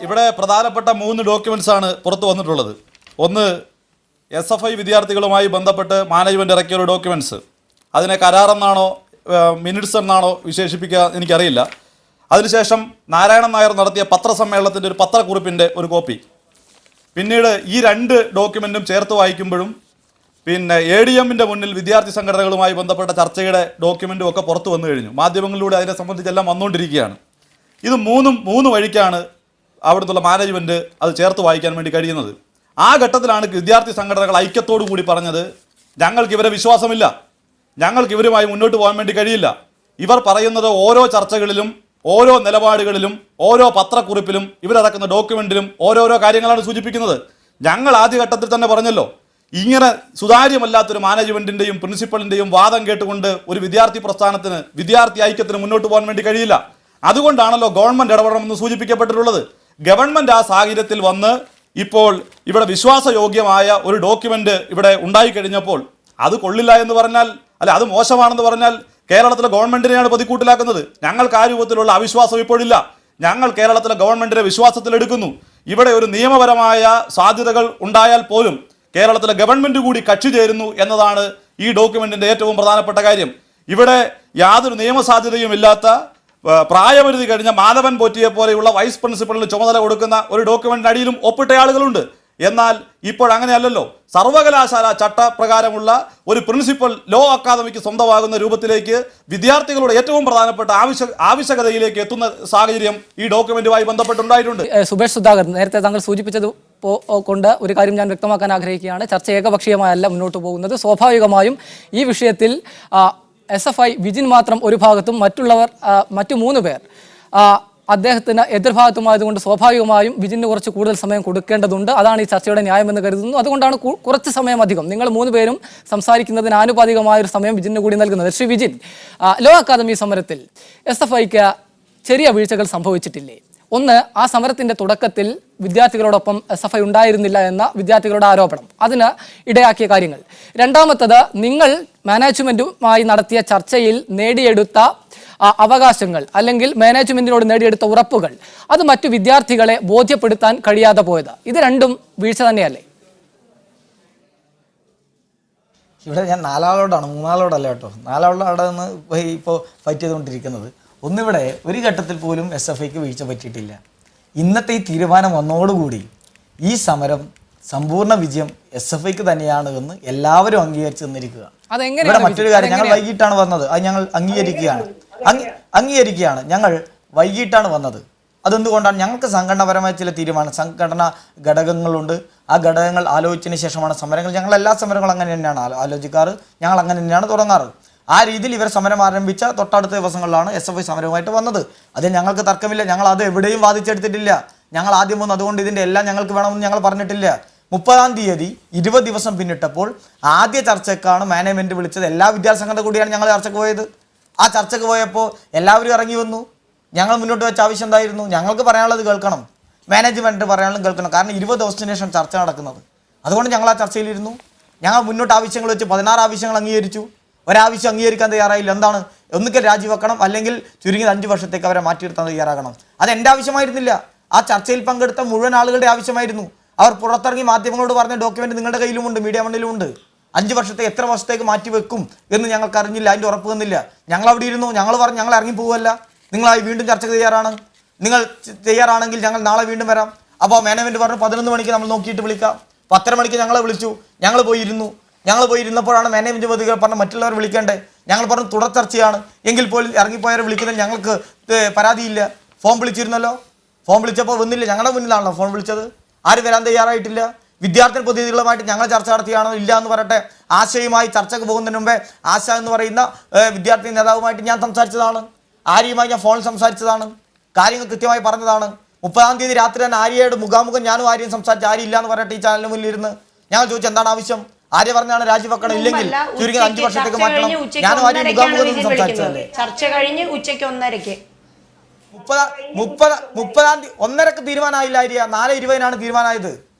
ഇവിടെ പ്രധാനപ്പെട്ട 3 ഡോക്യുമെന്റ്സ് ആണ് പുറത്തു വന്നിട്ടുള്ളത്. ഒന്ന് SFI വിദ്യാർത്ഥികളുമായി ബന്ധപ്പെട്ട് മാനേജ്മെൻറ്റ് ഇറക്കിയ ഒരു ഡോക്യുമെൻറ്റ്സ്, അതിനെ കരാറെന്നാണോ മിനിറ്റ്സ് എന്നാണോ വിശേഷിപ്പിക്കുക എനിക്കറിയില്ല. അതിനുശേഷം നാരായണൻ നായർ നടത്തിയ പത്രസമ്മേളനത്തിൻ്റെ ഒരു പത്രക്കുറിപ്പിൻ്റെ ഒരു കോപ്പി. പിന്നീട് ഈ രണ്ട് ഡോക്യുമെൻറ്റും ചേർത്ത് വായിക്കുമ്പോഴും പിന്നെ ADMൻ്റെ മുന്നിൽ വിദ്യാർത്ഥി സംഘടനകളുമായി ബന്ധപ്പെട്ട ചർച്ചയുടെ ഡോക്യുമെൻറ്റും ഒക്കെ പുറത്തു വന്നു കഴിഞ്ഞു. മാധ്യമങ്ങളിലൂടെ അതിനെ സംബന്ധിച്ചെല്ലാം വന്നുകൊണ്ടിരിക്കുകയാണ്. ഇത് മൂന്ന് വഴിക്കാണ് അവിടുത്തെ മാനേജ്മെൻറ്റ് അത് ചേർത്ത് വായിക്കാൻ വേണ്ടി കഴിയുന്നത്. ആ ഘട്ടത്തിലാണ് വിദ്യാർത്ഥി സംഘടനകൾ ഐക്യത്തോടു കൂടി പറഞ്ഞത്, ഞങ്ങൾക്ക് ഇവരെ വിശ്വാസമില്ല, ഞങ്ങൾക്ക് ഇവരുമായി മുന്നോട്ട് പോകാൻ വേണ്ടി കഴിയില്ല. ഇവർ പറയുന്നത് ഓരോ ചർച്ചകളിലും ഓരോ നിലപാടുകളിലും ഓരോ പത്രക്കുറിപ്പിലും ഇവരിറക്കുന്ന ഡോക്യുമെൻറ്റിലും ഓരോരോ കാര്യങ്ങളാണ് സൂചിപ്പിക്കുന്നത്. ഞങ്ങൾ ആദ്യഘട്ടത്തിൽ തന്നെ പറഞ്ഞല്ലോ, ഇങ്ങനെ സുതാര്യമല്ലാത്തൊരു മാനേജ്മെൻറ്റിൻ്റെയും പ്രിൻസിപ്പളിൻ്റെയും വാദം കേട്ടുകൊണ്ട് ഒരു വിദ്യാർത്ഥി പ്രസ്ഥാനത്തിന്, വിദ്യാർത്ഥി ഐക്യത്തിന് മുന്നോട്ട് പോകാൻ വേണ്ടി കഴിയില്ല. അതുകൊണ്ടാണല്ലോ ഗവൺമെൻറ് ഇടപെടണമെന്ന് സൂചിപ്പിക്കപ്പെട്ടിട്ടുള്ളത്. ഗവൺമെൻറ് ആ സാഹചര്യത്തിൽ വന്ന് ഇപ്പോൾ ഇവിടെ വിശ്വാസയോഗ്യമായ ഒരു ഡോക്യുമെൻ്റ് ഇവിടെ ഉണ്ടായിക്കഴിഞ്ഞപ്പോൾ അത് കൊള്ളില്ല എന്ന് പറഞ്ഞാൽ, അല്ല അത് മോശമാണെന്ന് പറഞ്ഞാൽ കേരളത്തിലെ ഗവൺമെൻറ്റിനെയാണ് പ്രതിക്കൂട്ടിലാക്കുന്നത്. ഞങ്ങൾക്ക് ആ രൂപത്തിലുള്ള അവിശ്വാസം ഇപ്പോഴില്ല. ഞങ്ങൾ കേരളത്തിലെ ഗവൺമെൻറ്റിനെ വിശ്വാസത്തിലെടുക്കുന്നു. ഇവിടെ ഒരു നിയമപരമായ സാധ്യതകൾ ഉണ്ടായാൽ പോലും കേരളത്തിലെ ഗവൺമെൻറ് കൂടി കക്ഷി ചേരുന്നു എന്നതാണ് ഈ ഡോക്യുമെൻറ്റിൻ്റെ ഏറ്റവും പ്രധാനപ്പെട്ട കാര്യം. ഇവിടെ യാതൊരു നിയമസാധ്യതയും ഇല്ലാത്ത പ്രായപരിധി കഴിഞ്ഞ മാധവൻ പോറ്റിയെ പോലെയുള്ള വൈസ് പ്രിൻസിപ്പലിന് ചുമതല കൊടുക്കുന്ന ഒരു ഡോക്യുമെൻ്റ് അടിയിലും ഒപ്പിട്ട ആളുകളുണ്ട്. എന്നാൽ ഇപ്പോഴങ്ങനെയല്ലോ. സർവകലാശാല ചട്ടപ്രകാരമുള്ള ഒരു പ്രിൻസിപ്പൽ ലോ അക്കാദമിക്ക് സ്വന്തമാകുന്ന രൂപത്തിലേക്ക് വിദ്യാർത്ഥികളുടെ ഏറ്റവും പ്രധാനപ്പെട്ട ആവശ്യകതയിലേക്ക് എത്തുന്ന സാഹചര്യം ഈ ഡോക്യുമെന്റുമായി ബന്ധപ്പെട്ടുണ്ടായിട്ടുണ്ട്. സുബേഷ് സുധാകർ, നേരത്തെ താങ്കൾ സൂചിപ്പിച്ചത് കൊണ്ട് ഒരു കാര്യം ഞാൻ വ്യക്തമാക്കാൻ ആഗ്രഹിക്കുകയാണ്. ചർച്ച ഏകപക്ഷീയമായല്ല മുന്നോട്ട് പോകുന്നത്. സ്വാഭാവികമായും ഈ വിഷയത്തിൽ SFI വിജിൻ മാത്രം ഒരു ഭാഗത്തും മറ്റുള്ളവർ മറ്റു 3 പേർ അദ്ദേഹത്തിന് എതിർഭാഗത്തുമായതുകൊണ്ട് സ്വാഭാവികമായും വിജിന് കുറച്ച് കൂടുതൽ സമയം കൊടുക്കേണ്ടതുണ്ട്. അതാണ് ഈ ചർച്ചയുടെ ന്യായമെന്ന് കരുതുന്നു. അതുകൊണ്ടാണ് കുറച്ച് സമയം അധികം നിങ്ങൾ 3 പേരും സംസാരിക്കുന്നതിന് ആനുപാതികമായൊരു സമയം വിജിന് കൂടി നൽകുന്നത്. ശ്രീ വിജിൻ, ലോ അക്കാദമി സമരത്തിൽ SFIക്ക് ചെറിയ വീഴ്ചകൾ സംഭവിച്ചിട്ടില്ലേ? ഒന്ന്, ആ സമരത്തിൻ്റെ തുടക്കത്തിൽ വിദ്യാർത്ഥികളോടൊപ്പം SFI ഉണ്ടായിരുന്നില്ല എന്ന വിദ്യാർത്ഥികളുടെ ആരോപണം, അതിന് ഇടയാക്കിയ കാര്യങ്ങൾ. രണ്ടാമത്തത്, നിങ്ങൾ മാനേജ്മെൻറ്റുമായി നടത്തിയ ചർച്ചയിൽ നേടിയെടുത്ത അവകാശങ്ങൾ അല്ലെങ്കിൽ മാനേജ്മെൻറ്റിനോട് നേടിയെടുത്ത ഉറപ്പുകൾ, അത് മറ്റു വിദ്യാർത്ഥികളെ ബോധ്യപ്പെടുത്താൻ കഴിയാതെ പോയത്. ഇത് രണ്ടും വീഴ്ച തന്നെയല്ലേ? ഇവിടെ ഞാൻ 4 ആളോടാണ്, 3 ആളോടല്ല കേട്ടോ, 4 ആളോടെ നിന്ന് ഇപ്പോൾ ഫൈറ്റ് ചെയ്തുകൊണ്ടിരിക്കുന്നത്. ഒന്നിവിടെ ഒരു ഘട്ടത്തിൽ പോലും SFIക്ക് വീഴ്ച പറ്റിയിട്ടില്ല. ഇന്നത്തെ ഈ തീരുമാനം വന്നതോടുകൂടി ഈ സമരം സമ്പൂർണ്ണ വിജയം SFIക്ക് തന്നെയാണ് എന്ന് എല്ലാവരും അംഗീകരിച്ചു തന്നിരിക്കുക. ഇവിടെ മറ്റൊരു കാര്യം, ഞങ്ങൾ വൈകിട്ടാണ് വന്നത്, അത് ഞങ്ങൾ അംഗീകരിക്കുകയാണ്. ഞങ്ങൾ വൈകിട്ടാണ് വന്നത്. അതെന്തുകൊണ്ടാണ്? ഞങ്ങൾക്ക് സംഘടനാപരമായ ചില തീരുമാനം, സംഘടനാ ഘടകങ്ങളുണ്ട്. ആ ഘടകങ്ങൾ ആലോചിച്ചതിന് ശേഷമാണ് സമരങ്ങൾ. ഞങ്ങൾ എല്ലാ സമരങ്ങളും അങ്ങനെ തന്നെയാണ് ആലോചിക്കാറ്, ഞങ്ങൾ അങ്ങനെ തന്നെയാണ് തുടങ്ങാറ്. ആ രീതിയിൽ ഇവർ സമരം ആരംഭിച്ച തൊട്ടടുത്ത ദിവസങ്ങളിലാണ് SFI സമരവുമായിട്ട് വന്നത്. അതിൽ ഞങ്ങൾക്ക് തർക്കമില്ല. ഞങ്ങൾ അത് എവിടെയും വാദിച്ചെടുത്തിട്ടില്ല. ഞങ്ങൾ ആദ്യം വന്നു, അതുകൊണ്ട് ഇതിൻ്റെ എല്ലാം ഞങ്ങൾക്ക് വേണമെന്ന് ഞങ്ങൾ പറഞ്ഞിട്ടില്ല. 30-ാം തീയതി 20 ദിവസം പിന്നിട്ടപ്പോൾ ആദ്യ ചർച്ചയ്ക്കാണ് മാനേജ്മെൻറ്റ് വിളിച്ചത്. എല്ലാ വിദ്യാർത്ഥി സംഘടന കൂടിയാണ് ഞങ്ങൾ ചർച്ചയ്ക്ക് പോയത്. ആ ചർച്ചയ്ക്ക് പോയപ്പോൾ എല്ലാവരും ഇറങ്ങി വന്നു. ഞങ്ങൾ മുന്നോട്ട് വെച്ച ആവശ്യം എന്തായിരുന്നു? ഞങ്ങൾക്ക് പറയാനുള്ളത് കേൾക്കണം, മാനേജ്മെൻറ്റ് പറയാനുള്ളത് കേൾക്കണം. കാരണം 20 ദിവസത്തിന് ശേഷം ചർച്ച നടക്കുന്നത്. അതുകൊണ്ട് ഞങ്ങൾ ആ ചർച്ചയിലിരുന്നു. ഞങ്ങൾ മുന്നോട്ട് ആവശ്യങ്ങൾ വെച്ച് 16 ആവശ്യങ്ങൾ അംഗീകരിച്ചു. ഒരാവശ്യം അംഗീകരിക്കാൻ തയ്യാറായില്ല. എന്താണ്? ഒന്നുകിൽ രാജിവെക്കണം, അല്ലെങ്കിൽ ചുരുങ്ങിയത് 5 വർഷത്തേക്ക് അവരെ മാറ്റിയിരുത്താൻ തയ്യാറാകണം. അത് എൻ്റെ ആവശ്യമായിരുന്നില്ല, ആ ചർച്ചയിൽ പങ്കെടുത്ത മുഴുവൻ ആളുകളുടെ ആവശ്യമായിരുന്നു. അവർ പുറത്തിറങ്ങി മാധ്യമങ്ങളോട് പറഞ്ഞ ഡോക്യുമെൻ്റ് നിങ്ങളുടെ കയ്യിലുമുണ്ട്, മീഡിയ മണ്ണിലുമുണ്ട്. 5 വർഷത്തെ എത്ര വർഷത്തേക്ക് മാറ്റിവെക്കും എന്ന് ഞങ്ങൾക്ക് അറിഞ്ഞില്ല, അതിൻ്റെ ഉറപ്പ് തന്നില്ല. ഞങ്ങൾ അവിടെ ഇരുന്നു. ഞങ്ങൾ പറഞ്ഞു ഞങ്ങൾ ഇറങ്ങി പോവുമല്ല, നിങ്ങളായി വീണ്ടും ചർച്ചയ്ക്ക് തയ്യാറാണ്, നിങ്ങൾ തയ്യാറാണെങ്കിൽ ഞങ്ങൾ നാളെ വീണ്ടും വരാം. അപ്പോൾ മാനേജ്മെൻറ്റ് പറഞ്ഞു 11 മണിക്ക് നമ്മൾ നോക്കിയിട്ട് വിളിക്കാം. 10:30 മണിക്ക് ഞങ്ങളെ വിളിച്ചു. ഞങ്ങൾ പോയി ഇരുന്നപ്പോഴാണ് മാനേജ്മെൻറ്റ് പ്രതികൾ പറഞ്ഞ മറ്റുള്ളവർ വിളിക്കേണ്ടേ. ഞങ്ങൾ പറഞ്ഞു തുടർ ചർച്ചയാണ്, എങ്കിൽ പോലും ഇറങ്ങിപ്പോയവരെ വിളിക്കുന്നതിൽ ഞങ്ങൾക്ക് പരാതിയില്ല. ഫോൺ വിളിച്ചിരുന്നല്ലോ, ഫോൺ വിളിച്ചപ്പോൾ വന്നില്ല. ഞങ്ങളുടെ മുന്നിലാണല്ലോ ഫോൺ വിളിച്ചത്. ആരും വരാൻ തയ്യാറായിട്ടില്ല. വിദ്യാർത്ഥി പ്രതിനിധികളുമായിട്ട് ഞങ്ങൾ ചർച്ച നടത്തിയാണോ ഇല്ല എന്ന് പറയട്ടെ. ആശയുമായി ചർച്ചയ്ക്ക് പോകുന്നതിന് മുമ്പേ ആശ എന്ന് പറയുന്ന വിദ്യാർത്ഥി നേതാവുമായിട്ട് ഞാൻ സംസാരിച്ചതാണ്. ആര്യയുമായി ഞാൻ ഫോണിൽ സംസാരിച്ചതാണ്. കാര്യങ്ങൾ കൃത്യമായി പറഞ്ഞതാണ്. 30-ാം തീയതി രാത്രി തന്നെ ആര്യയോട് മുഖാമുഖം ഞാനും ആര്യം സംസാരിച്ച് ആര്യ ഇല്ല എന്ന് പറയട്ടെ. ഈ ചാനലിന് മുന്നിലിരുന്ന് ഞങ്ങൾ ചോദിച്ചു എന്താണ് ആവശ്യം. ആര്യ പറഞ്ഞാണ് രാജിവെക്കണം, ഇല്ലെങ്കിൽ ചുരുങ്ങി 5 വർഷത്തേക്ക് മാറ്റണം. ഞാനും ആര്യ മുഖാമുഖം സംസാരിച്ചതല്ലേ. ചർച്ച കഴിഞ്ഞ് ഉച്ചയ്ക്ക് 1:30 30-ാം തീയതി 1:30 തീരുമാനമായില്ല ആര്യ. 4:20 തീരുമാനമായത്.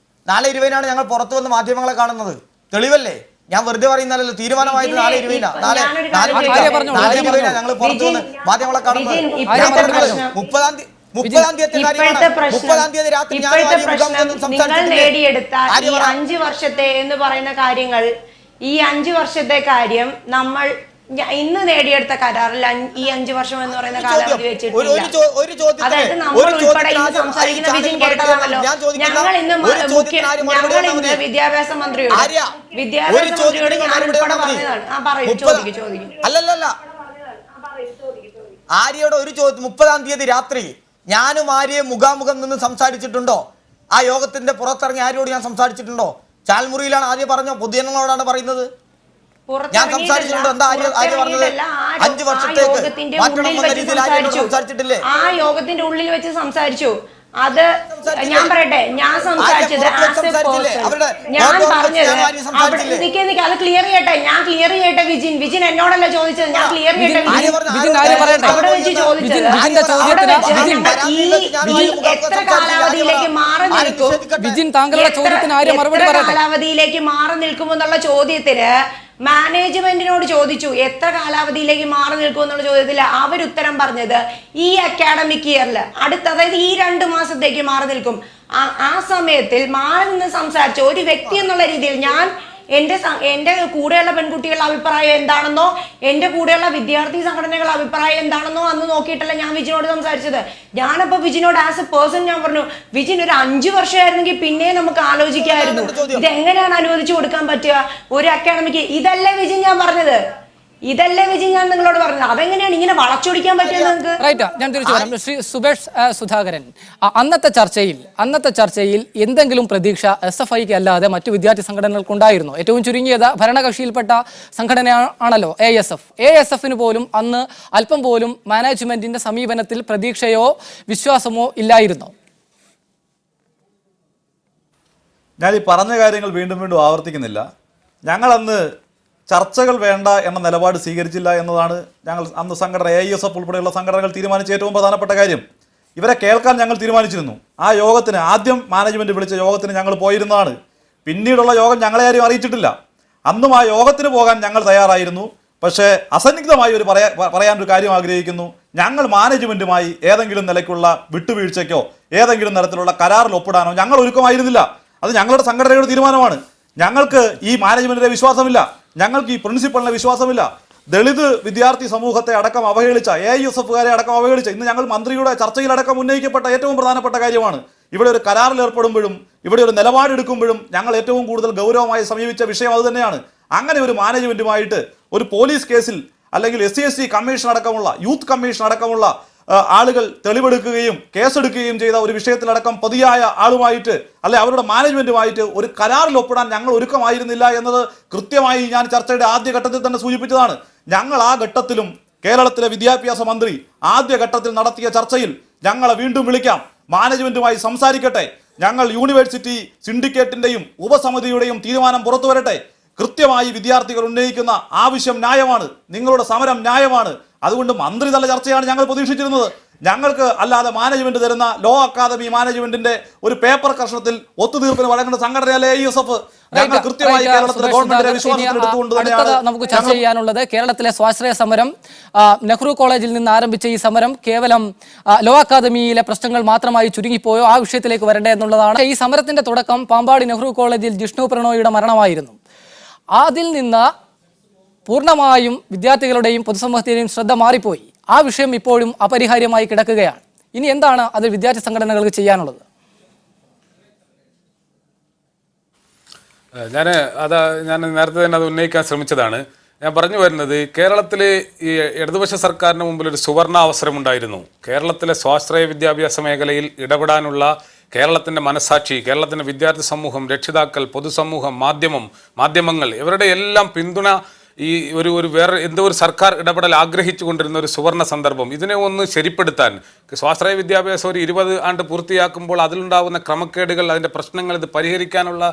4:20 ഞങ്ങൾ പുറത്തു വന്ന് മാധ്യമങ്ങളെ കാണുന്നത്. തെളിവല്ലേ? ഞാൻ വെറുതെ പറയുന്നല്ലോ. തീരുമാനമായത് 4:20 ഞങ്ങൾ പുറത്തു വന്ന് മാധ്യമങ്ങളെ കാണുന്നത്. 30-ാം തീയതി 30-ാം തീയതി ഇപ്പോഴത്തെ പ്രശ്നം നിങ്ങൾ നേടിയെടുത്ത ഈ 5 വർഷത്തെ എന്ന് പറയുന്ന കാര്യങ്ങൾ, ഈ 5 വർഷത്തെ കാര്യം നമ്മൾ ഇന്ന് നേടിയെടുത്ത കരാറിൽ ഈ 5 വർഷം എന്ന് പറയുന്ന കാലാവധി വെച്ചിട്ടില്ല. അതായത് നമ്മൾ ഉൾപ്പെടെ ഇന്ന് സംസാരിക്കുന്ന വിജിൻ കേട്ടതാണല്ലോ. ഞങ്ങൾ ഇന്ന് വിദ്യാഭ്യാസ മന്ത്രിയോട് ഞാൻ ഉൾപ്പെടെ പറഞ്ഞതാണ്. ചോദിക്കും. അല്ലല്ല, ആര്യയുടെ ഒരു ചോദ്യം, 30-ാം തീയതി രാത്രി ഞാനും ആര്യയെ മുഖാമുഖം നിന്ന് സംസാരിച്ചിട്ടുണ്ടോ? ആ യോഗത്തിന്റെ പുറത്തിറങ്ങി ആര്യോട് ഞാൻ സംസാരിച്ചിട്ടുണ്ടോ? ചാൽമുറിയിലാണ് ആര്യ പറഞ്ഞോ? പൊതുജനങ്ങളോടാണ് പറയുന്നത്. ഞാൻ സംസാരിച്ചിട്ടുണ്ടോ? എന്താ ആര്യ പറഞ്ഞത്? 5 വർഷത്തേക്ക് മാറ്റണം എന്ന രീതിയിൽ ആര്യോട് സംസാരിച്ചിട്ടില്ലേ? ആ യോഗത്തിന്റെ ഉള്ളിൽ വെച്ച് സംസാരിച്ചു. അത് ഞാൻ പറയട്ടെ, ഞാൻ സംസാരിച്ചത് ഞാൻ പറഞ്ഞത് അത് ക്ലിയർ ചെയ്യട്ടെ. ഞാൻ ക്ലിയർ ചെയ്യട്ടെ. വിജിൻ എന്നോടല്ല ചോദിച്ചത്, ഞാൻ ക്ലിയർ ചെയ്യട്ടെ. അവിടെ വെച്ച് ചോദിച്ചത് എത്ര കാലാവധിയിലേക്ക് മാറി നിൽക്കും, കാലാവധിയിലേക്ക് മാറി നിൽക്കുമെന്നുള്ള ചോദ്യത്തിന് മാനേജ്മെന്റിനോട് ചോദിച്ചു എത്ര കാലാവധിയിലേക്ക് മാറി നിൽക്കും എന്നുള്ള ചോദ്യത്തിൽ അവരുത്തരം പറഞ്ഞത് ഈ അക്കാഡമിക് ഇയറിൽ അതായത് ഈ 2 മാസത്തേക്ക് മാറി നിൽക്കും. ആ സമയത്തിൽ മാറി നിന്ന് സംസാരിച്ച ഒരു വ്യക്തി എന്നുള്ള രീതിയിൽ ഞാൻ എന്റെ കൂടെയുള്ള പെൺകുട്ടികളുടെ അഭിപ്രായം എന്താണെന്നോ എന്റെ കൂടെയുള്ള വിദ്യാർത്ഥി സംഘടനകളുടെ അഭിപ്രായം എന്താണെന്നോ അന്ന് നോക്കിയിട്ടല്ല ഞാൻ വിജിനോട് സംസാരിച്ചത്. ഞാനപ്പോ വിജിനോട് ആസ് എ പേഴ്സൺ ഞാൻ പറഞ്ഞു, വിജിൻ ഒരു 5 വർഷമായിരുന്നെങ്കിൽ പിന്നെ നമുക്ക് ആലോചിക്കാമായിരുന്നു. ഇതെങ്ങനെയാണ് അനുവദിച്ചു കൊടുക്കാൻ പറ്റുക ഒരു അക്കാഡമിക്ക്? ഇതല്ലേ വിജിൻ ഞാൻ പറഞ്ഞത്, ഇതല്ലേ വിജയ് ഞാൻ നിങ്ങളോട് പറഞ്ഞത്. അതെങ്ങനെയാണ് ഇങ്ങനെ വളച്ചൊടിക്കാൻ പറ്റുന്നത് നിങ്ങൾക്ക്? റൈറ്റ്, ഞാൻ തിരിച്ചു വരാം. ശ്രീ സുബേഷ് സുധാകരൻ, അന്നത്തെ ചർച്ചയിൽ എന്തെങ്കിലും പ്രതീക്ഷ SFIക്ക് അല്ലാതെ മറ്റു വിദ്യാർത്ഥി സംഘടനകൾക്കുണ്ടായിരുന്നു? ഏറ്റവും ചുരുങ്ങിയത് ഭരണകക്ഷിയിൽപ്പെട്ട സംഘടനയാണല്ലോ ASF-ന് പോലും അന്ന് അല്പം പോലും മാനേജ്മെന്റിന്റെ സമീപനത്തിൽ പ്രതീക്ഷയോ വിശ്വാസമോ ഇല്ലായിരുന്നോ? ഞാൻ ഈ പറഞ്ഞ കാര്യങ്ങൾ വീണ്ടും ആവർത്തിക്കുന്നില്ല. ഞങ്ങളന്ന് ചർച്ചകൾ വേണ്ട എന്ന നിലപാട് സ്വീകരിച്ചില്ല എന്നതാണ് ഞങ്ങൾ അന്ന് സംഘടന AISF ഉൾപ്പെടെയുള്ള സംഘടനകൾ തീരുമാനിച്ച ഏറ്റവും പ്രധാനപ്പെട്ട കാര്യം. ഇവരെ കേൾക്കാൻ ഞങ്ങൾ തീരുമാനിച്ചിരുന്നു. ആ യോഗത്തിന്, ആദ്യം മാനേജ്മെൻറ്റ് വിളിച്ച യോഗത്തിന് ഞങ്ങൾ പോയിരുന്നതാണ്. പിന്നീടുള്ള യോഗം ഞങ്ങളെ ആരും അറിയിച്ചിട്ടില്ല. അന്നും ആ യോഗത്തിന് പോകാൻ ഞങ്ങൾ തയ്യാറായിരുന്നു. പക്ഷേ അസന്നിഗ്ധമായി പറയാനൊരു കാര്യം ആഗ്രഹിക്കുന്നു. ഞങ്ങൾ മാനേജ്മെൻറ്റുമായി ഏതെങ്കിലും നിലയ്ക്കുള്ള വിട്ടുവീഴ്ചയ്ക്കോ ഏതെങ്കിലും തരത്തിലുള്ള കരാറിൽ ഒപ്പിടാനോ ഞങ്ങൾ ഒരുക്കമായിരുന്നില്ല. അത് ഞങ്ങളുടെ സംഘടനയുടെ തീരുമാനമാണ്. ഞങ്ങൾക്ക് ഈ മാനേജ്മെന്റിനെ വിശ്വാസമില്ല, ഞങ്ങൾക്ക് ഈ പ്രിൻസിപ്പളിനെ വിശ്വാസമില്ല. ദളിത് വിദ്യാർത്ഥി സമൂഹത്തെ അടക്കം അവഹേളിച്ച, AISF-കാരെ അടക്കം അവഹേളിച്ച, ഇന്ന് ഞങ്ങൾ മന്ത്രിയുടെ ചർച്ചയിലടക്കം ഉന്നയിക്കപ്പെട്ട ഏറ്റവും പ്രധാനപ്പെട്ട കാര്യമാണ്. ഇവിടെ ഒരു കരാറിൽ ഏർപ്പെടുമ്പോഴും ഇവിടെ ഒരു നിലപാടെടുക്കുമ്പോഴും ഞങ്ങൾ ഏറ്റവും കൂടുതൽ ഗൗരവമായി സമീപിച്ച വിഷയം അതുതന്നെയാണ്. അങ്ങനെ ഒരു മാനേജ്മെന്റുമായിട്ട് ഒരു പോലീസ് കേസിൽ അല്ലെങ്കിൽ SC/ST കമ്മീഷൻ അടക്കമുള്ള, യൂത്ത് കമ്മീഷൻ അടക്കമുള്ള ആളുകൾ തെളിവെടുക്കുകയും കേസെടുക്കുകയും ചെയ്ത ഒരു വിഷയത്തിലടക്കം പ്രതിയായ ആളുമായിട്ട് അല്ലെ അവരുടെ മാനേജ്മെന്റുമായിട്ട് ഒരു കരാറിൽ ഒപ്പിടാൻ ഞങ്ങൾ ഒരുക്കമായിരുന്നില്ല എന്നത് കൃത്യമായി ഞാൻ ചർച്ചയുടെ ആദ്യഘട്ടത്തിൽ തന്നെ സൂചിപ്പിച്ചതാണ്. ഞങ്ങൾ ആ ഘട്ടത്തിലും കേരളത്തിലെ വിദ്യാഭ്യാസ മന്ത്രി ആദ്യഘട്ടത്തിൽ നടത്തിയ ചർച്ചയിൽ ഞങ്ങളെ വീണ്ടും വിളിക്കാം, മാനേജ്മെന്റുമായി സംസാരിക്കട്ടെ, ഞങ്ങൾ യൂണിവേഴ്സിറ്റി സിൻഡിക്കേറ്റിന്റെയും ഉപസമിതിയുടെയും തീരുമാനം പുറത്തു വരട്ടെ, കൃത്യമായി വിദ്യാർത്ഥികൾ ഉന്നയിക്കുന്ന ആവശ്യം ന്യായമാണ്, നിങ്ങളുടെ സമരം ന്യായമാണ്, അതുകൊണ്ട് മന്ത്രിതല ചർച്ചയാണ് ഞങ്ങൾ പ്രതീക്ഷിച്ചിരുന്നത്. ഞങ്ങൾക്ക് അല്ലാതെ മാനേജ്മെന്റ് തരുന്ന ലോ അക്കാദമി മാനേജ്മെന്റിന്റെ ഒരു പേപ്പർ കർഷണത്തിൽ ഒത്തുതീർപ്പിന് വഴങ്ങുന്ന സംഘടനയല്ലേ AISF. ഞങ്ങൾ കൃത്യമായി കേരളത്തിലെ ഗവൺമെന്റിനെ വിശ്വാസത്തിൽ എടുത്തുകൊണ്ട് തന്നെയാണ് നമുക്ക് ചർച്ച ചെയ്യാനുള്ളത്. കേരളത്തിലെ സ്വാശ്രയ സമരം, നെഹ്റു കോളേജിൽ നിന്ന് ആരംഭിച്ച ഈ സമരം കേവലം ലോ അക്കാദമിയിലെ പ്രശ്നങ്ങൾ മാത്രമായി ചുരുങ്ങിപ്പോയോ? ആ വിഷയത്തിലേക്ക് വരണ്ടേ എന്നുള്ളതാണ്. ഈ സമരത്തിന്റെ തുടക്കം പാമ്പാടി നെഹ്റു കോളേജിൽ ജിഷ്ണു പ്രണോയിയുടെ മരണമായിരുന്നു. അതിൽ നിന്ന് പൂർണ്ണമായും വിദ്യാർത്ഥികളുടെയും പൊതുസമൂഹത്തിന്റെയും ശ്രദ്ധ മാറിപ്പോയി. ആ വിഷയം ഇപ്പോഴും അപരിഹാര്യമായി കിടക്കുകയാണ്. ഇനി എന്താണ് അത് വിദ്യാർത്ഥി സംഘടനകൾക്ക് ചെയ്യാനുള്ളത്? ഞാൻ നേരത്തെ തന്നെ അത് ഉന്നയിക്കാൻ ശ്രമിച്ചതാണ്. ഞാൻ പറഞ്ഞു വരുന്നത്, കേരളത്തിലെ ഈ ഇടതുപക്ഷ സർക്കാരിന് മുമ്പിൽ ഒരു സുവർണ അവസരമുണ്ടായിരുന്നു. കേരളത്തിലെ സ്വാശ്രയ വിദ്യാഭ്യാസ മേഖലയിൽ ഇടപെടാനുള്ള കേരളത്തിൻ്റെ മനസാക്ഷി, കേരളത്തിൻ്റെ വിദ്യാർത്ഥി സമൂഹം, രക്ഷിതാക്കൾ, പൊതുസമൂഹം, മാധ്യമങ്ങൾ ഇവരുടെ എല്ലാം പിന്തുണ ഈ വേറെ എന്തോ ഒരു സർക്കാർ ഇടപെടൽ ആഗ്രഹിച്ചു കൊണ്ടിരുന്ന ഒരു സുവർണ സന്ദർഭം. ഇതിനെ ഒന്ന് ശരിപ്പെടുത്താൻ സ്വാശ്രയ വിദ്യാഭ്യാസം ഒരു 20 ആണ്ട് പൂർത്തിയാക്കുമ്പോൾ അതിലുണ്ടാകുന്ന ക്രമക്കേടുകൾ, അതിൻ്റെ പ്രശ്നങ്ങൾ ഇത് പരിഹരിക്കാനുള്ള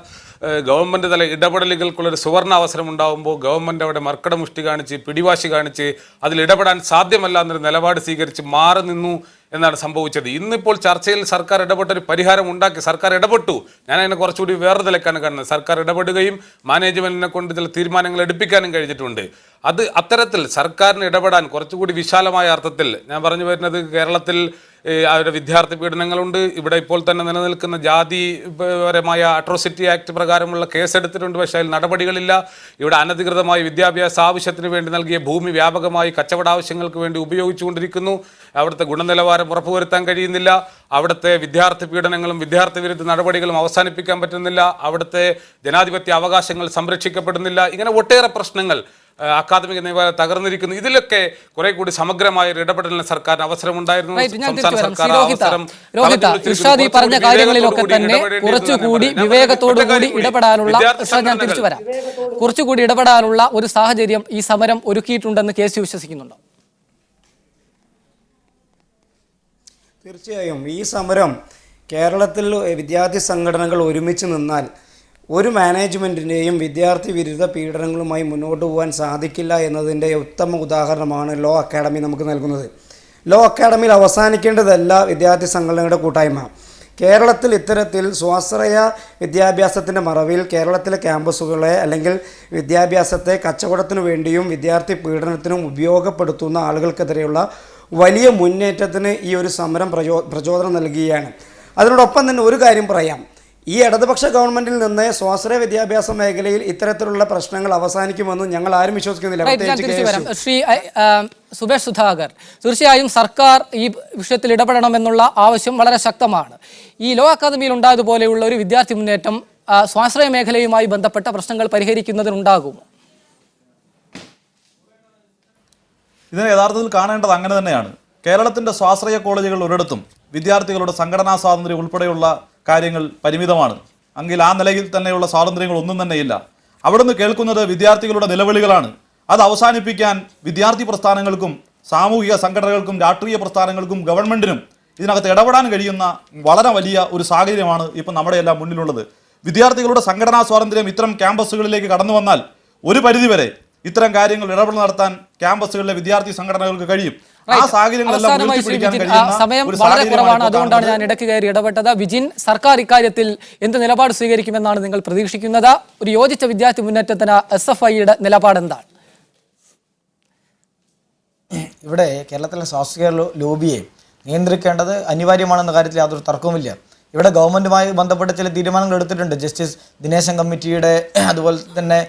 ഗവൺമെൻറ് തല ഇടപെടലുകൾക്കുള്ളൊരു സുവർണ അവസരം ഉണ്ടാകുമ്പോൾ ഗവൺമെൻറ് അവിടെ മർക്കടമുഷ്ടി കാണിച്ച്, പിടിവാശി കാണിച്ച് അതിൽ ഇടപെടാൻ സാധ്യമല്ല എന്നൊരു നിലപാട് സ്വീകരിച്ച് മാറി നിന്നു എന്നാണ് സംഭവിച്ചത്. ഇന്നിപ്പോൾ ചർച്ചയിൽ സർക്കാർ ഇടപെട്ടൊരു പരിഹാരം ഉണ്ടാക്കി. സർക്കാർ ഇടപെട്ടു. ഞാൻ അതിനെ കുറച്ചുകൂടി വേറെ നിലക്കാണ് കാണുന്നത്. സർക്കാർ ഇടപെടുകയും മാനേജ്മെന്റിനെ കൊണ്ട് ചില തീരുമാനങ്ങൾ എടുപ്പിക്കാനും കഴിഞ്ഞിട്ടുണ്ട്. അത് അത്തരത്തിൽ സർക്കാരിന് ഇടപെടാൻ കുറച്ചുകൂടി വിശാലമായ അർത്ഥത്തിൽ ഞാൻ പറഞ്ഞു വരുന്നത്, കേരളത്തിൽ അവരുടെ വിദ്യാർത്ഥി പീഡനങ്ങളുണ്ട്. ഇവിടെ ഇപ്പോൾ തന്നെ നിലനിൽക്കുന്ന ജാതിപരമായ അട്രോസിറ്റി ആക്ട് പ്രകാരമുള്ള കേസെടുത്തിട്ടുണ്ട്, പക്ഷേ അതിൽ നടപടികളില്ല. ഇവിടെ അനധികൃതമായി വിദ്യാഭ്യാസ ആവശ്യത്തിന് വേണ്ടി നൽകിയ ഭൂമി വ്യാപകമായി കച്ചവട ആവശ്യങ്ങൾക്ക് വേണ്ടി ഉപയോഗിച്ചുകൊണ്ടിരിക്കുന്നു. അവിടുത്തെ ഗുണനിലവാരം ഉറപ്പുവരുത്താൻ കഴിയുന്നില്ല. അവിടുത്തെ വിദ്യാർത്ഥി പീഡനങ്ങളും വിദ്യാർത്ഥി വിരുദ്ധ നടപടികളും അവസാനിപ്പിക്കാൻ പറ്റുന്നില്ല. അവിടുത്തെ ജനാധിപത്യ അവകാശങ്ങൾ സംരക്ഷിക്കപ്പെടുന്നില്ല. ഇങ്ങനെ ഒട്ടേറെ പ്രശ്നങ്ങൾ അക്കാദമിക നിലവാരം തകർന്നിരിക്കുന്നു. ഇതിലൊക്കെ കുറെ കൂടി സമഗ്രമായ ഒരു ഇടപെടലിന് സർക്കാരിന് അവസരമുണ്ടായിരുന്നു. ഇർഷാദ് ഈ പറഞ്ഞ കാര്യങ്ങളിലൊക്കെ തന്നെ കുറച്ചുകൂടി വിവേകത്തോടുകൂടി ഇടപെടാനുള്ള കുറച്ചുകൂടി ഇടപെടാനുള്ള ഒരു സാഹചര്യം ഈ സമരം ഒരുക്കിയിട്ടുണ്ടെന്ന് കെ സി വിശ്വസിക്കുന്നുണ്ടോ? തീർച്ചയായും ഈ സമരം കേരളത്തിൽ വിദ്യാർത്ഥി സംഘടനകൾ ഒരുമിച്ച് നിന്നാൽ ഒരു മാനേജ്മെൻറ്റിൻ്റെയും വിദ്യാർത്ഥി വിരുദ്ധ പീഡനങ്ങളുമായി മുന്നോട്ട് പോകാൻ സാധിക്കില്ല എന്നതിൻ്റെ ഉത്തമ ഉദാഹരണമാണ് ലോ അക്കാഡമി നമുക്ക് നൽകുന്നത്. ലോ അക്കാഡമിയിൽ അവസാനിക്കേണ്ടതല്ല വിദ്യാർത്ഥി സംഘടനകളുടെ കൂട്ടായ്മ. കേരളത്തിൽ ഇത്തരത്തിൽ സ്വാശ്രയ വിദ്യാഭ്യാസത്തിൻ്റെ മറവിൽ കേരളത്തിലെ ക്യാമ്പസുകളെ അല്ലെങ്കിൽ വിദ്യാഭ്യാസത്തെ കച്ചവടത്തിനു വേണ്ടിയും വിദ്യാർത്ഥി പീഡനത്തിനും ഉപയോഗപ്പെടുത്തുന്ന ആളുകൾക്കെതിരെയുള്ള വലിയ മുന്നേറ്റത്തിന് ഈ ഒരു സമരം പ്രചോദനം നൽകുകയാണ്. അതിനോടൊപ്പം തന്നെ ഒരു കാര്യം പറയാം, ഈ ഇടതുപക്ഷ ഗവൺമെന്റിൽ നിന്ന് സ്വാശ്രയ വിദ്യാഭ്യാസ മേഖലയിൽ ഇത്തരത്തിലുള്ള പ്രശ്നങ്ങൾ അവസാനിക്കുമെന്ന് ഞങ്ങൾ ആരും വിശ്വസിക്കുന്നില്ല. ശ്രീ സുബേഷ് സുധാകർ, തീർച്ചയായും സർക്കാർ ഈ വിഷയത്തിൽ ഇടപെടണമെന്നുള്ള ആവശ്യം വളരെ ശക്തമാണ്. ഈ ലോ അക്കാദമിയിൽ ഉണ്ടായതുപോലെയുള്ള ഒരു വിദ്യാർത്ഥി മുന്നേറ്റം സ്വാശ്രയ മേഖലയുമായി ബന്ധപ്പെട്ട പ്രശ്നങ്ങൾ പരിഹരിക്കുന്നതിനുണ്ടാകുമോ? ഇതിനെ യഥാർത്ഥത്തിൽ കാണേണ്ടത് അങ്ങനെ തന്നെയാണ്. കേരളത്തിൻ്റെ സ്വാശ്രയ കോളേജുകൾ ഒരിടത്തും വിദ്യാർത്ഥികളുടെ സംഘടനാ സ്വാതന്ത്ര്യം ഉൾപ്പെടെയുള്ള കാര്യങ്ങൾ പരിമിതമാണ്. എങ്കിൽ ആ നിലയിൽ തന്നെയുള്ള സ്വാതന്ത്ര്യങ്ങൾ ഒന്നും തന്നെയില്ല. അവിടുന്ന് കേൾക്കുന്നത് വിദ്യാർത്ഥികളുടെ നിലവിളികളാണ്. അത് അവസാനിപ്പിക്കാൻ വിദ്യാർത്ഥി പ്രസ്ഥാനങ്ങൾക്കും സാമൂഹിക സംഘടനകൾക്കും രാഷ്ട്രീയ പ്രസ്ഥാനങ്ങൾക്കും ഗവൺമെൻറ്റിനും ഇതിനകത്ത് ഇടപെടാൻ കഴിയുന്ന വളരെ വലിയ ഒരു സാഹചര്യമാണ് ഇപ്പം നമ്മുടെ എല്ലാം മുന്നിലുള്ളത്. വിദ്യാർത്ഥികളുടെ സംഘടനാ സ്വാതന്ത്ര്യം ഇത്തരം ക്യാമ്പസുകളിലേക്ക് കടന്നു വന്നാൽ ഒരു പരിധിവരെ ഇത്തരം കാര്യങ്ങൾ ഇടപെടൽ നടത്താൻ ക്യാമ്പസുകളിലെ വിദ്യാർത്ഥി സംഘടനകൾക്ക് കഴിയും. ആ സമയം വളരെ കുറവാണ്, അതുകൊണ്ടാണ് ഞാൻ ഇടയ്ക്ക് കയറി ഇടപെട്ടത്. വിജിൻ, സർക്കാർ ഇക്കാര്യത്തിൽ എന്ത് നിലപാട് സ്വീകരിക്കുമെന്നാണ് നിങ്ങൾ പ്രതീക്ഷിക്കുന്നത്? ഒരു യോജിച്ച വിദ്യാർത്ഥി മുന്നേറ്റത്തിന് SFIയുടെ നിലപാട് എന്താണ്? ഇവിടെ കേരളത്തിലെ സ്വാശ്രയ ലോബിയെ നിയന്ത്രിക്കേണ്ടത് അനിവാര്യമാണെന്ന കാര്യത്തിൽ യാതൊരു തർക്കവുമില്ല. ഇവിടെ ഗവൺമെൻറ്റുമായി ബന്ധപ്പെട്ട് ചില തീരുമാനങ്ങൾ എടുത്തിട്ടുണ്ട്. ജസ്റ്റിസ് ദിനേശൻ കമ്മിറ്റിയുടെ അതുപോലെ തന്നെ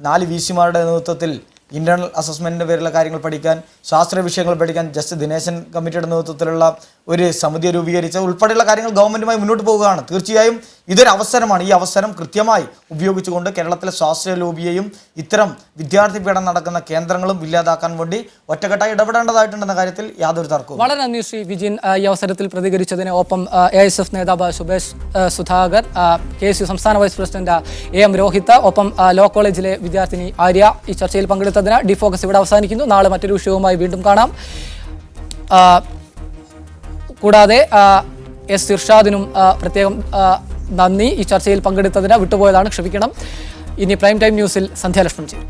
4 VCമാരുടെ നേതൃത്വത്തിൽ ഇന്റേണൽ അസസ്മെൻറ്റിൻ്റെ പേരിലുള്ള കാര്യങ്ങൾ പഠിക്കാൻ, ശാസ്ത്രീയ വിഷയങ്ങൾ പഠിക്കാൻ ജസ്റ്റിസ് ദിനേശൻ കമ്മിറ്റിയുടെ നേതൃത്വത്തിലുള്ള ഒരു സമിതിയെ രൂപീകരിച്ച ഉൾപ്പെടെയുള്ള കാര്യങ്ങൾ ഗവൺമെൻറ്റുമായി മുന്നോട്ട് പോവുകയാണ്. തീർച്ചയായും ഇതൊരു അവസരമാണ്. ഈ അവസരം കൃത്യമായി ഉപയോഗിച്ചുകൊണ്ട് കേരളത്തിലെ സ്വാശ്രയ ലോബിയെയും ഇത്തരം വിദ്യാർത്ഥി പീഡനം നടക്കുന്ന കേന്ദ്രങ്ങളും ഇല്ലാതാക്കാൻ വേണ്ടി ഒറ്റക്കെട്ടായി ഇടപെടേണ്ടതായിട്ടുണ്ടെന്ന കാര്യത്തിൽ യാതൊരു തർക്കവും. വളരെ നന്ദി ശ്രീ വിജിൻ ഈ അവസരത്തിൽ പ്രതികരിച്ചതിന്. ഒപ്പം AISF നേതാവ് സുബേഷ് സുധാകർ, KSU സംസ്ഥാന വൈസ് പ്രസിഡന്റ് AM രോഹിത്, ഒപ്പം ലോ കോളേജിലെ വിദ്യാർത്ഥിനി ആര്യ ഈ ചർച്ചയിൽ പങ്കെടുത്തതിന് ഡിഫോക്കസ് ഇവിടെ അവസാനിക്കുന്നു. നാളെ മറ്റൊരു വിഷയവുമായി വീണ്ടും കാണാം. കൂടാതെ ഇർഷാദിനും പ്രത്യേകം നന്ദി. ഈ ചർച്ചയിൽ പങ്കെടുത്തതിന് വിട്ടുപോയതാണ്, ക്ഷമിക്കണം. ഇനി പ്രൈം ടൈം ന്യൂസിൽ സന്ധ്യാലക്ഷ്മൺ ചെയ്യും.